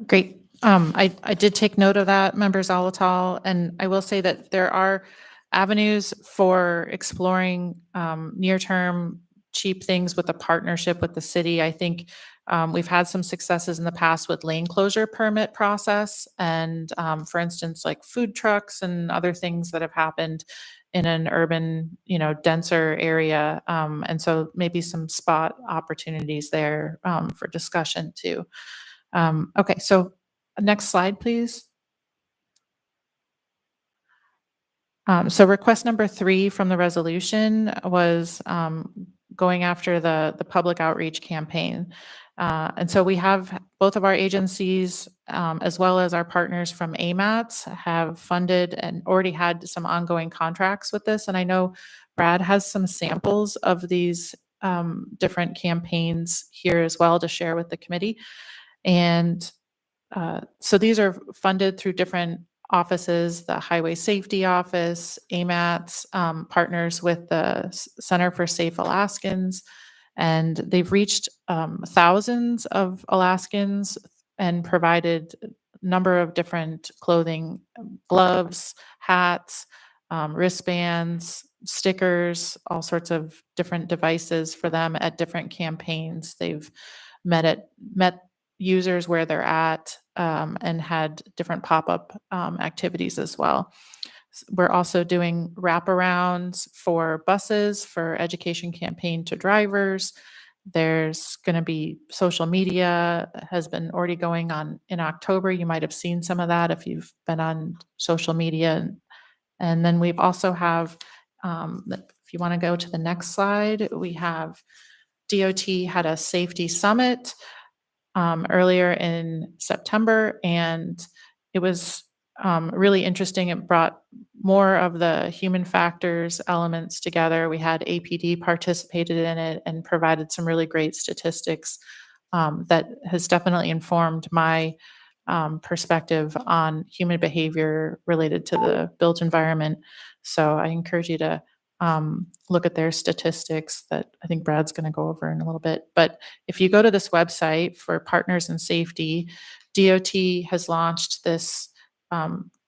Great. I did take note of that, Member Zolotal, and I will say that there are avenues for exploring near-term cheap things with a partnership with the city. I think we've had some successes in the past with lane closure permit process, and for instance, like food trucks and other things that have happened in an urban, denser area. And so maybe some spot opportunities there for discussion too. Okay, so next slide, please. So request number 3 from the resolution was going after the public outreach campaign. And so we have both of our agencies, as well as our partners from AMATS, have funded and already had some ongoing contracts with this. And I know Brad has some samples of these different campaigns here as well to share with the committee. And so these are funded through different offices, the Highway Safety Office, AMATS, partners with the Center for Safe Alaskans, and they've reached thousands of Alaskans and provided a number of different clothing, gloves, hats, wristbands, stickers, all sorts of different devices for them at different campaigns. They've met users where they're at and had different pop-up activities as well. We're also doing wraparounds for buses for education campaign to drivers. There's going to be social media has been already going on in October. You might have seen some of that if you've been on social media. And then we've also have, if you want to go to the next slide, we have DOT had a safety summit earlier in September, and it was really interesting. It brought more of the human factors elements together. We had APD participated in it and provided some really great statistics that has definitely informed my perspective on human behavior related to the built environment. So I encourage you to look at their statistics that I think Brad's going to go over in a little bit. But if you go to this website for Partners in Safety, DOT has launched this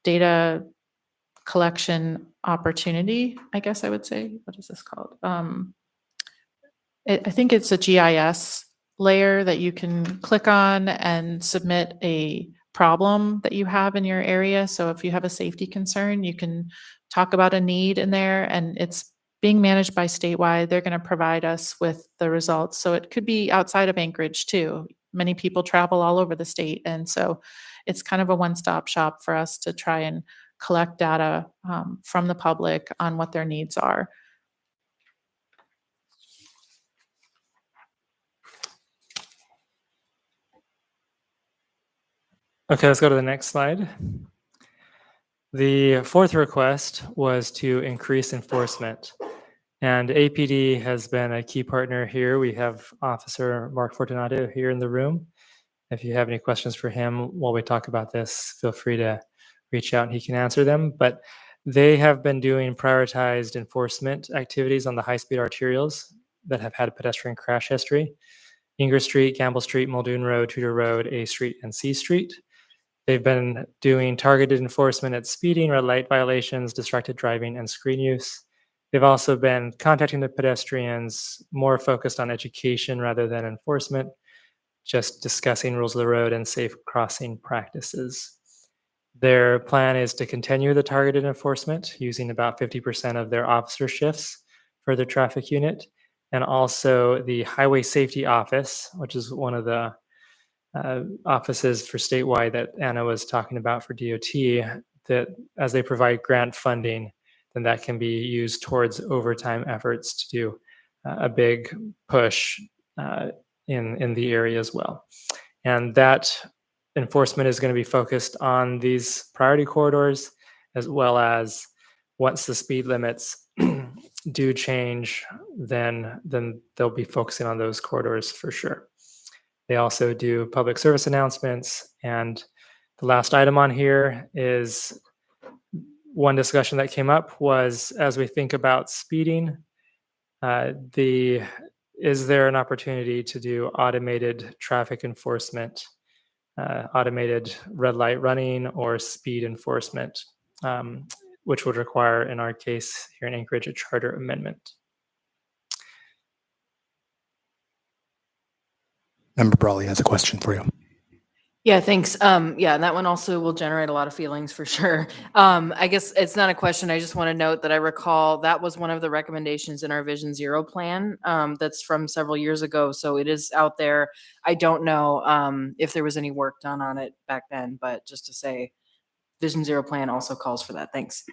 data collection opportunity, I guess I would say. What is this called? I think it's a GIS layer that you can click on and submit a problem that you have in your area. So if you have a safety concern, you can talk about a need in there, and it's being managed by Statewide, they're going to provide us with the results. So it could be outside of Anchorage too. Many people travel all over the state. And so it's kind of a one-stop shop for us to try and collect data from the public on what their needs are. Okay, let's go to the next slide. The fourth request was to increase enforcement. And APD has been a key partner here. We have Officer Mark Fortunato here in the room. If you have any questions for him while we talk about this, feel free to reach out and he can answer them. But they have been doing prioritized enforcement activities on the high-speed arterials that have had a pedestrian crash history. Inger Street, Gamble Street, Muldoon Road, Tudor Road, A Street, and C Street. They've been doing targeted enforcement at speeding, red light violations, distracted driving, and screen use. They've also been contacting the pedestrians, more focused on education rather than enforcement, just discussing rules of the road and safe crossing practices. Their plan is to continue the targeted enforcement using about 50% of their officer shifts for their traffic unit, and also the Highway Safety Office, which is one of the offices for statewide that Anna was talking about for DOT, that as they provide grant funding, then that can be used towards overtime efforts to do a big push in the area as well. And that enforcement is going to be focused on these priority corridors, as well as once the speed limits do change, then they'll be focusing on those corridors for sure. They also do public service announcements. And the last item on here is one discussion that came up was, as we think about speeding, is there an opportunity to do automated traffic enforcement, automated red light running or speed enforcement, which would require, in our case here in Anchorage, a charter amendment. Member Brawley has a question for you. Yeah, thanks. Yeah, and that one also will generate a lot of feelings for sure. I guess it's not a question. I just want to note that I recall that was one of the recommendations in our Vision Zero plan that's from several years ago. So it is out there. I don't know if there was any work done on it back then, but just to say, Vision Zero plan also calls for that. Thanks.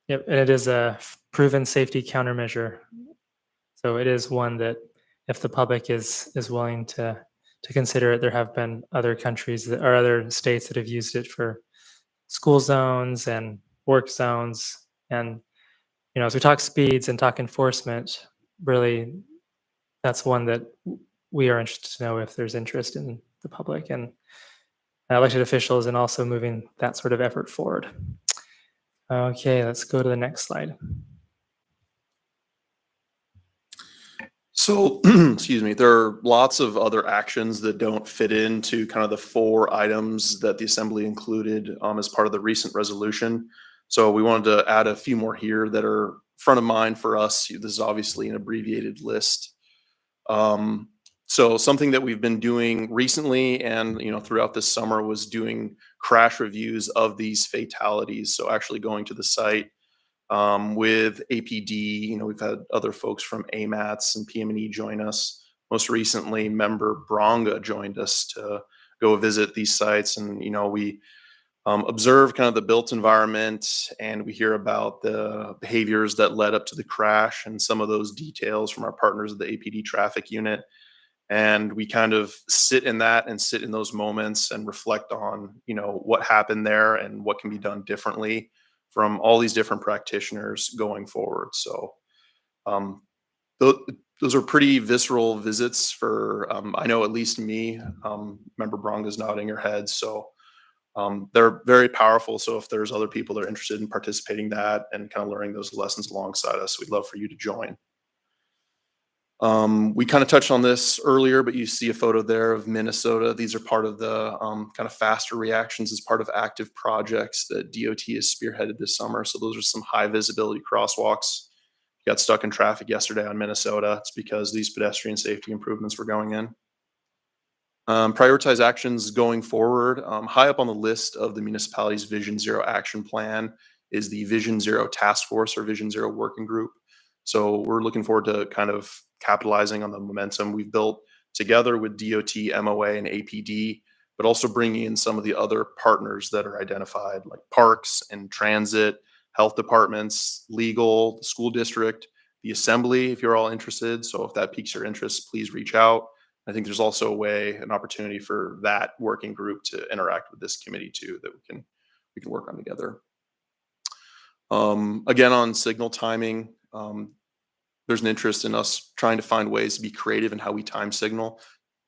Yep, and it is a proven safety countermeasure. So it is one that if the public is willing to consider it, there have been other countries that, or other states that have used it for school zones and work zones. And, you know, as we talk speeds and talk enforcement, really that's one that we are interested to know if there's interest in the public and elected officials and also moving that sort of effort forward. Okay, let's go to the next slide. So, excuse me, there are lots of other actions that don't fit into kind of the 4 items that the Assembly included as part of the recent resolution. So we wanted to add a few more here that are front of mind for us. This is obviously an abbreviated list. So something that we've been doing recently and, you know, throughout this summer was doing crash reviews of these fatalities. So actually going to the site with APD, you know, we've had other folks from AMATS and PM&E join us. Most recently, member Bronga joined us to go visit these sites. And, you know, we observe kind of the built environment and we hear about the behaviors that led up to the crash and some of those details from our partners at the APD traffic unit. And we kind of sit in that and sit in those moments and reflect on, you know, what happened there and what can be done differently from all these different practitioners going forward. So those are pretty visceral visits for, I know at least me, Member Bronga's nodding her head. So they're very powerful. So if there's other people that are interested in participating in that and kind of learning those lessons alongside us, we'd love for you to join. We kind of touched on this earlier, but you see a photo there of Minnesota. These are part of the kind of faster reactions as part of active projects that DOT has spearheaded this summer. So those are some high visibility crosswalks. You got stuck in traffic yesterday on Minnesota. It's because these pedestrian safety improvements were going in. Prioritize actions going forward. High up on the list of the municipality's Vision Zero action plan is the Vision Zero Task Force or Vision Zero Working Group. So we're looking forward to kind of capitalizing on the momentum we've built together with DOT, MOA, and APD, but also bringing in some of the other partners that are identified, like parks and transit, health departments, legal, the school district, the assembly, if you're all interested. So if that piques your interest, please reach out. I think there's also an opportunity for that working group to interact with this committee too, that we can work on together. Again, on signal timing, there's an interest in us trying to find ways to be creative in how we time signals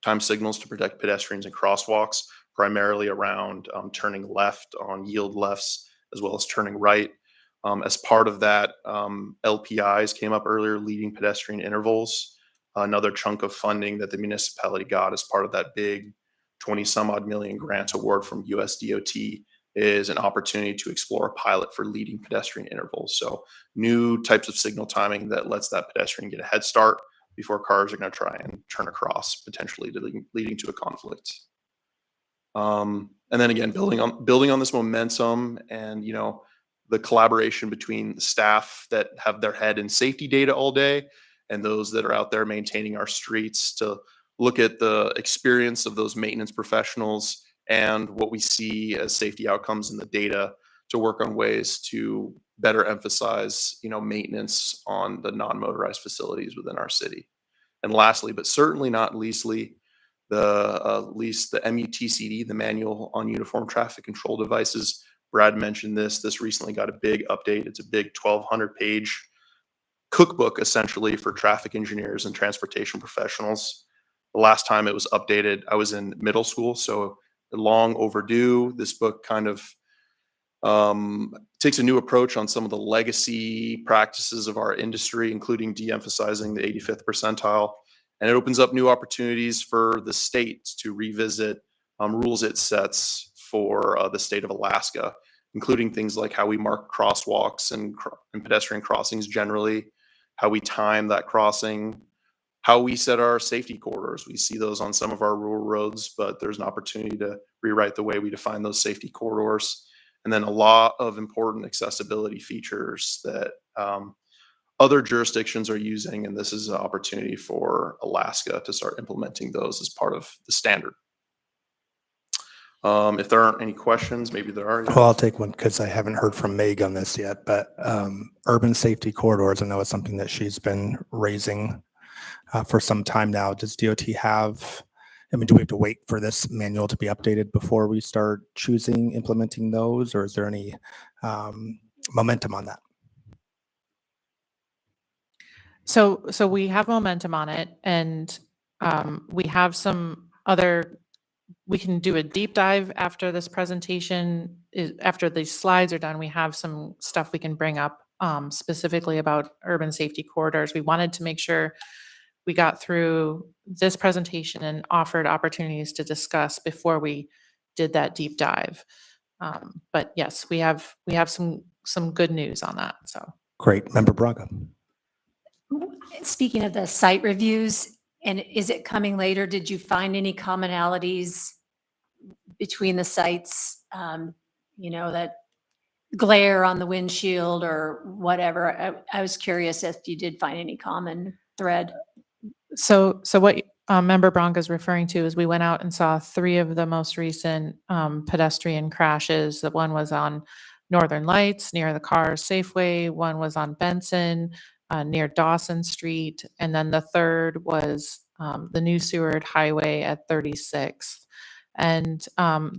to protect pedestrians and crosswalks, primarily around turning left on yield lefts, as well as turning right. As part of that, LPIs came up earlier, leading pedestrian intervals. Another chunk of funding that the municipality got as part of that big 20 some odd million grant award from USDOT is an opportunity to explore a pilot for leading pedestrian intervals. So new types of signal timing that lets that pedestrian get a head start before cars are going to try and turn across, potentially leading to a conflict. And then again, building on this momentum and, the collaboration between the staff that have their head in safety data all day and those that are out there maintaining our streets, to look at the experience of those maintenance professionals and what we see as safety outcomes in the data, to work on ways to better emphasize, maintenance on the non-motorized facilities within our city. And lastly, but certainly not leastly, the MUTCD, the Manual on Uniform Traffic Control Devices. Brad mentioned this recently got a big update. It's a big 1,200-page cookbook, essentially, for traffic engineers and transportation professionals. The last time it was updated, I was in middle school, so long overdue. This book kind of takes a new approach on some of the legacy practices of our industry, including de-emphasizing the 85th percentile. And it opens up new opportunities for the state to revisit rules it sets for the state of Alaska, including things like how we mark crosswalks and pedestrian crossings generally, how we time that crossing, how we set our safety corridors. We see those on some of our rural roads, but there's an opportunity to rewrite the way we define those safety corridors. And then a lot of important accessibility features that other jurisdictions are using, and this is an opportunity for Alaska to start implementing those as part of the standard. If there aren't any questions, maybe there are. Well, I'll take one because I haven't heard from Meg on this yet, but urban safety corridors, I know it's something that she's been raising for some time now. Does DOT have, do we have to wait for this manual to be updated before we start implementing those, or is there any momentum on that? So we have momentum on it, and we have some other. We can do a deep dive after this presentation. After these slides are done, we have some stuff we can bring up specifically about urban safety corridors. We wanted to make sure we got through this presentation and offered opportunities to discuss before we did that deep dive. But yes, we have some good news on that. So great. Member Braga. Speaking of the site reviews, and is it coming later? Did you find any commonalities between the sites? That glare on the windshield or whatever. I was curious if you did find any common thread. So what Member Bronca is referring to is we went out and saw 3 of the most recent pedestrian crashes. The one was on Northern Lights near the Cars Safeway. One was on Benson near Dawson Street. And then the third was the New Seward Highway at 36th. And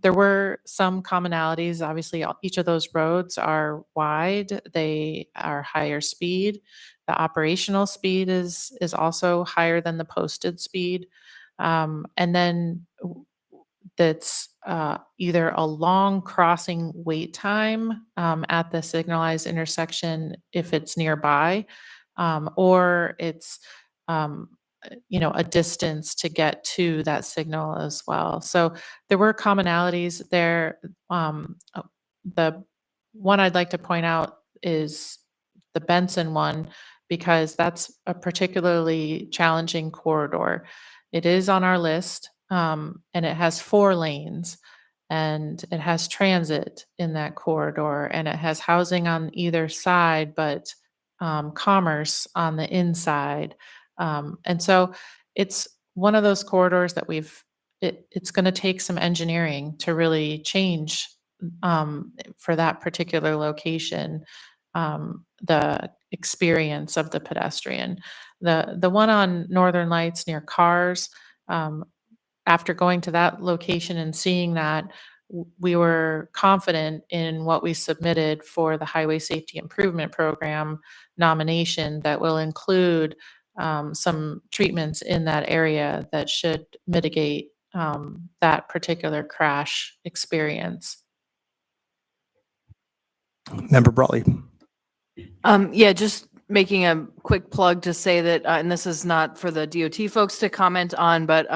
there were some commonalities. Obviously, each of those roads are wide. They are higher speed. The operational speed is also higher than the posted speed. And then that's either a long crossing wait time at the signalized intersection if it's nearby, or it's a distance to get to that signal as well. So there were commonalities there. The one I'd like to point out is the Benson one, because that's a particularly challenging corridor. It is on our list, and it has 4 lanes. and it has transit in that corridor, and it has housing on either side, but commerce on the inside. And so it's one of those corridors that it's going to take some engineering to really change for that particular location, the experience of the pedestrian. The one on Northern Lights near Cars, after going to that location and seeing that, we were confident in what we submitted for the Highway Safety Improvement Program nomination that will include some treatments in that area that should mitigate that particular crash experience. Member Brawley. Yeah, just making a quick plug to say that, and this is not for the DOT folks to comment on, but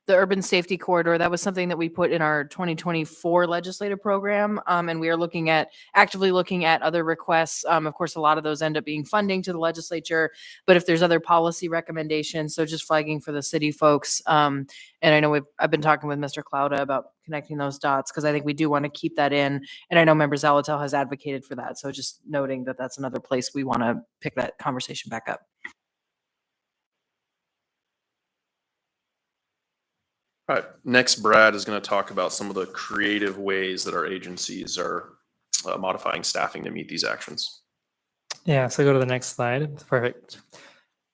the urban safety corridor, that was something that we put in our 2024 legislative program. And we are actively looking at other requests. Of course, a lot of those end up being funding to the legislature, but if there's other policy recommendations, so just flagging for the city folks. And I know I've been talking with Mr. Clauda about connecting those dots, because I think we do want to keep that in. And I know Member Zalatel has advocated for that. So just noting that that's another place we want to pick that conversation back up. All right, next Brad is going to talk about some of the creative ways that our agencies are modifying staffing to meet these actions. Yeah, so go to the next slide. Perfect.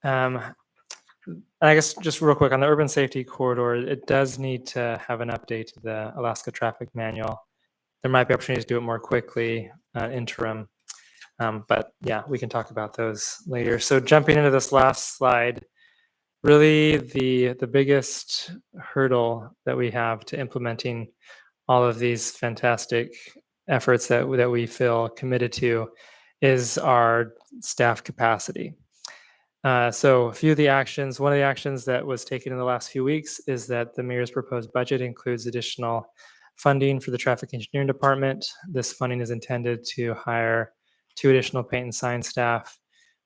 I guess just real quick on the urban safety corridor, it does need to have an update to the Alaska Traffic Manual. There might be opportunities to do it more quickly, interim. But yeah, we can talk about those later. So jumping into this last slide, really the biggest hurdle that we have to implementing all of these fantastic efforts that we feel committed to is our staff capacity. So a few of the actions, one of the actions that was taken in the last few weeks is that the mayor's proposed budget includes additional funding for the traffic engineering department. This funding is intended to hire 2 additional paint and sign staff,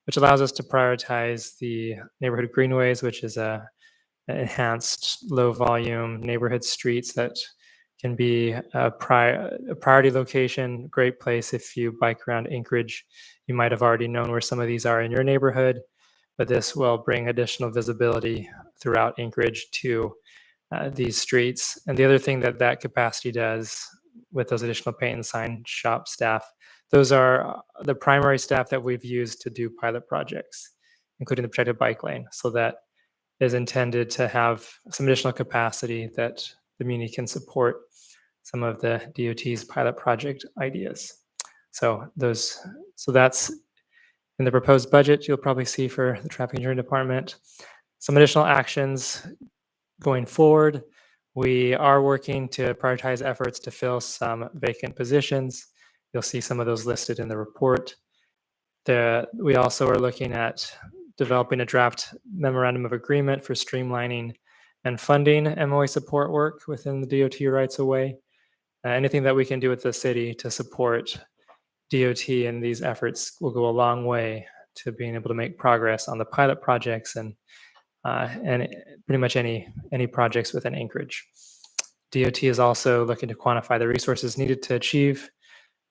which allows us to prioritize the neighborhood greenways, which is an enhanced low volume neighborhood streets that can be a priority location, great place if you bike around Anchorage. You might have already known where some of these are in your neighborhood, but this will bring additional visibility throughout Anchorage to these streets. And the other thing that capacity does with those additional paint and sign shop staff, those are the primary staff that we've used to do pilot projects, including the protected bike lane. So that is intended to have some additional capacity that the Muni can support some of the DOT's pilot project ideas. So that's in the proposed budget. You'll probably see for the traffic engineering department some additional actions going forward. We are working to prioritize efforts to fill some vacant positions. You'll see some of those listed in the report. We also are looking at developing a draft memorandum of agreement for streamlining and funding MOA support work within the DOT rights of way. Anything that we can do with the city to support DOT in these efforts will go a long way to being able to make progress on the pilot projects and pretty much any projects within Anchorage. DOT is also looking to quantify the resources needed to achieve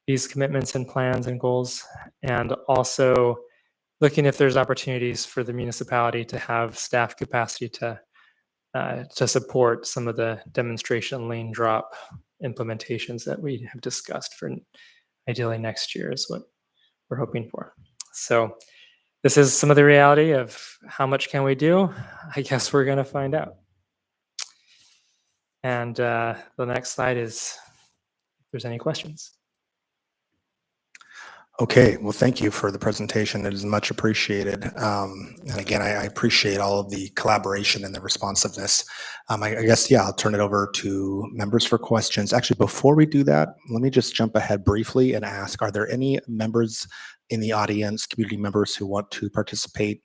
these commitments and plans and goals, and also looking if there's opportunities for the municipality to have staff capacity to support some of the demonstration lane drop implementations that we have discussed for ideally next year is what we're hoping for. So this is some of the reality of how much can we do. I guess we're going to find out. And the next slide is if there's any questions. Okay, well, thank you for the presentation. It is much appreciated. And again, I appreciate all of the collaboration and the responsiveness. I guess, yeah, I'll turn it over to members for questions. Actually, before we do that, let me just jump ahead briefly and ask, are there any members in the audience, community members who want to participate?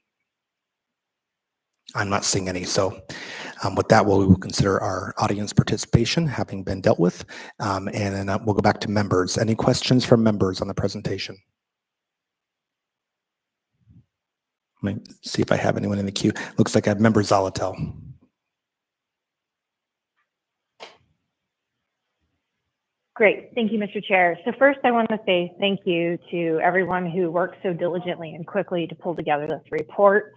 I'm not seeing any. So with that, we will consider our audience participation having been dealt with. And then we'll go back to members. Any questions from members on the presentation? Let me see if I have anyone in the queue. Looks like I have Member Zalatel. Great. Thank you, Mr. Chair. So first, I want to say thank you to everyone who worked so diligently and quickly to pull together this report.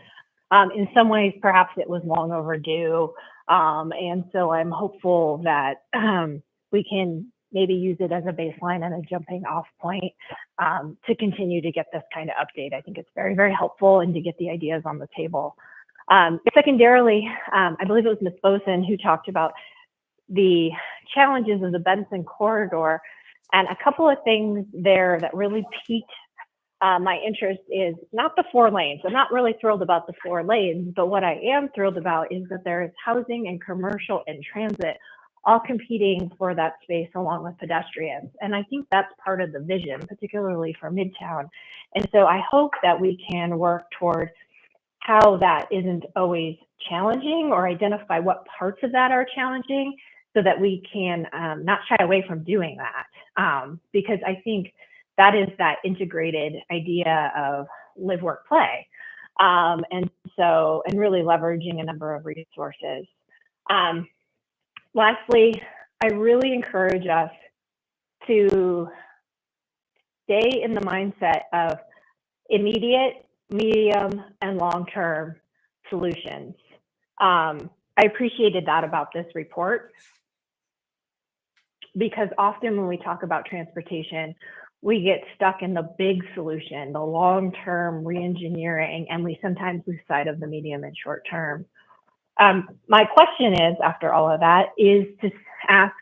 In some ways, perhaps it was long overdue. And so I'm hopeful that we can maybe use it as a baseline and a jumping off point to continue to get this kind of update. I think it's very, very helpful and to get the ideas on the table. Secondarily, I believe it was Ms. Boson who talked about the challenges of the Benson corridor, and a couple of things there that really piqued my interest is not the 4 lanes. I'm not really thrilled about the 4 lanes, but what I am thrilled about is that there is housing and commercial and transit all competing for that space along with pedestrians. And I think that's part of the vision, particularly for Midtown. And so I hope that we can work toward how that isn't always challenging, or identify what parts of that are challenging, so that we can not shy away from doing that. Because I think that is that integrated idea of live, work, play. And really leveraging a number of resources. Lastly, I really encourage us to stay in the mindset of immediate, medium, and long-term solutions. I appreciated that about this report, because often when we talk about transportation, we get stuck in the big solution, the long-term re-engineering, and we sometimes lose sight of the medium and short term. My question is, after all of that, is to ask,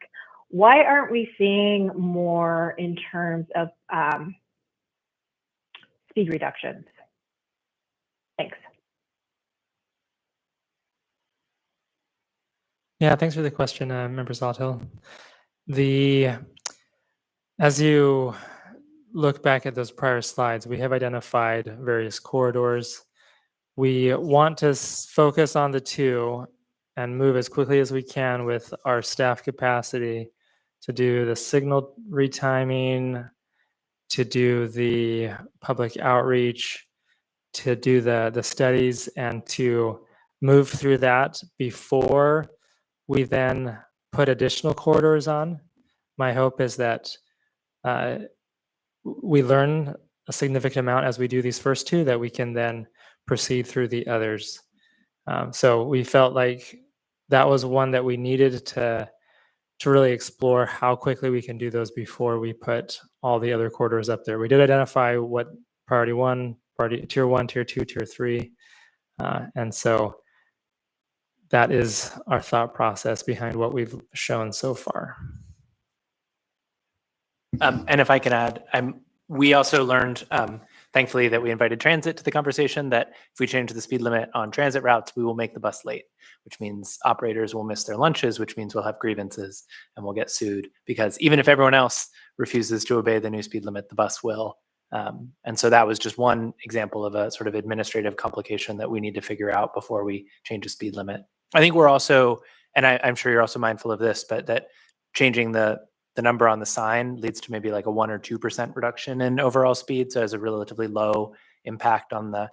why aren't we seeing more in terms of speed reductions? Thanks. Yeah, thanks for the question, Member Sawhill. As you look back at those prior slides, we have identified various corridors. We want to focus on the 2 and move as quickly as we can with our staff capacity to do the signal retiming, to do the public outreach, to do the studies, and to move through that before we then put additional corridors on. My hope is that we learn a significant amount as we do these first 2, that we can then proceed through the others. So we felt like that was one that we needed to really explore how quickly we can do those before we put all the other corridors up there. We did identify what priority 1, tier 1, tier 2, tier 3. And so that is our thought process behind what we've shown so far. And if I can add, we also learned, thankfully, that we invited transit to the conversation, that if we change the speed limit on transit routes, we will make the bus late, which means operators will miss their lunches, which means we'll have grievances and we'll get sued, because even if everyone else refuses to obey the new speed limit, the bus will. And so that was just one example of a sort of administrative complication that we need to figure out before we change the speed limit. I think we're also, and I'm sure you're also mindful of this, but that changing the number on the sign leads to maybe like a 1 or 2% reduction in overall speed. So it has a relatively low impact on the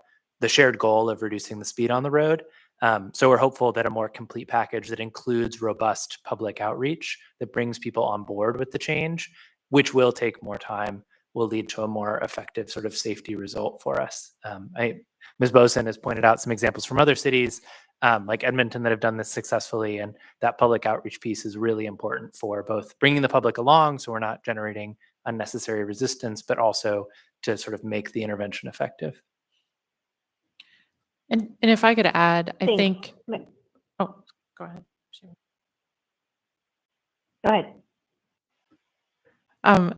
shared goal of reducing the speed on the road. So we're hopeful that a more complete package that includes robust public outreach that brings people on board with the change, which will take more time, will lead to a more effective sort of safety result for us. Ms. Boson has pointed out some examples from other cities, like Edmonton, that have done this successfully, and that public outreach piece is really important for both bringing the public along so we're not generating unnecessary resistance, but also to sort of make the intervention effective. And if I could add, I Thanks. think, oh, go ahead. Go ahead.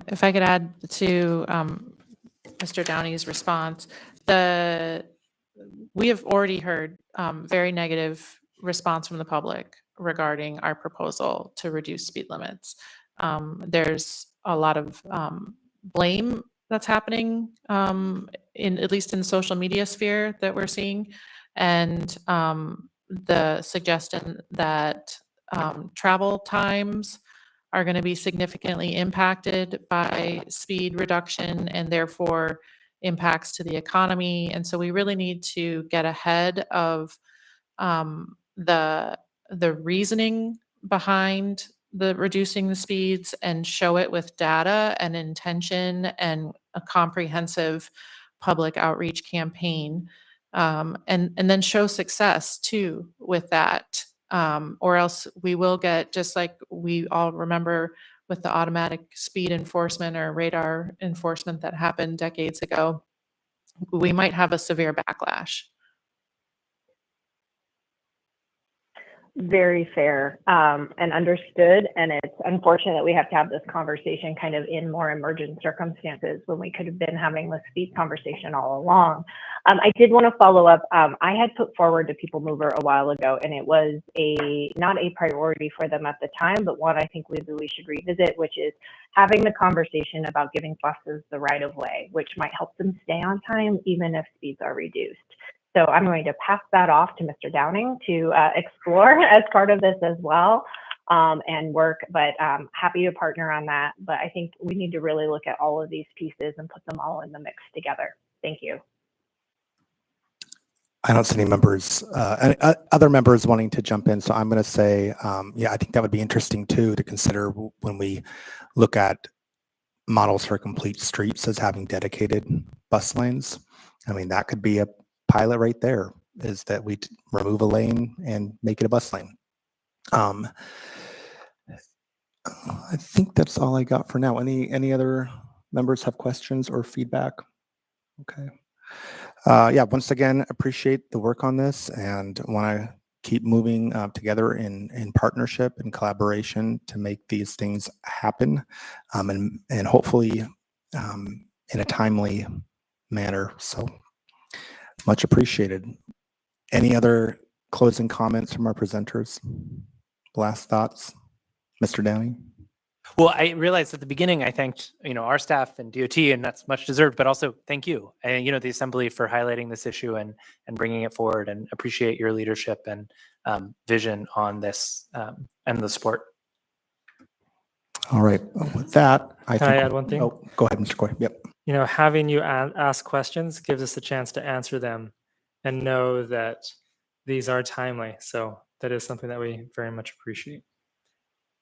If I could add to Mr. Downey's response, we have already heard very negative response from the public regarding our proposal to reduce speed limits. There's a lot of blame that's happening at least in the social media sphere that we're seeing, and the suggestion that travel times are going to be significantly impacted by speed reduction, and therefore impacts to the economy. And so we really need to get ahead of the reasoning behind the reducing the speeds and show it with data and intention and a comprehensive public outreach campaign. And then show success too with that. Or else we will get, just like we all remember with the automatic speed enforcement or radar enforcement that happened decades ago, we might have a severe backlash. Very fair and understood. And it's unfortunate that we have to have this conversation kind of in more emergent circumstances when we could have been having this speed conversation all along. I did want to follow up. I had put forward to People Mover a while ago, and it was not a priority for them at the time, but one I think we should revisit, which is having the conversation about giving buses the right of way, which might help them stay on time even if speeds are reduced. So I'm going to pass that off to Mr. Downing to explore as part of this as well and work, but happy to partner on that. But I think we need to really look at all of these pieces and put them all in the mix together. Thank you. I don't see any members, other members wanting to jump in. So I'm going to say, yeah, I think that would be interesting too to consider when we look at models for complete streets as having dedicated bus lanes. I mean, that could be a pilot right there, is that we remove a lane and make it a bus lane. I think that's all I got for now. Any other members have questions or feedback? Okay. Yeah, once again, appreciate the work on this and want to keep moving together in partnership and collaboration to make these things happen and hopefully in a timely manner. So much appreciated. Any other closing comments from our presenters? Last thoughts, Mr. Downing? Well, I realized at the beginning, I thanked, our staff and DOT, and that's much deserved, but also thank you and, the Assembly for highlighting this issue and bringing it forward, and appreciate your leadership and vision on this and the sport. All right. With that, Can I add one thing? Oh, go ahead, Mr. Coy. Yep. Having you ask questions gives us a chance to answer them and know that these are timely. So that is something that we very much appreciate.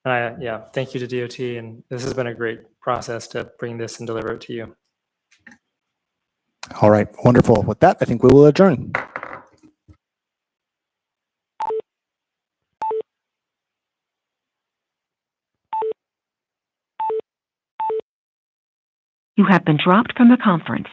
And yeah, thank you to DOT. And this has been a great process to bring this and deliver it to you. All right. Wonderful. With that, I think we will adjourn. You have been dropped from the conference.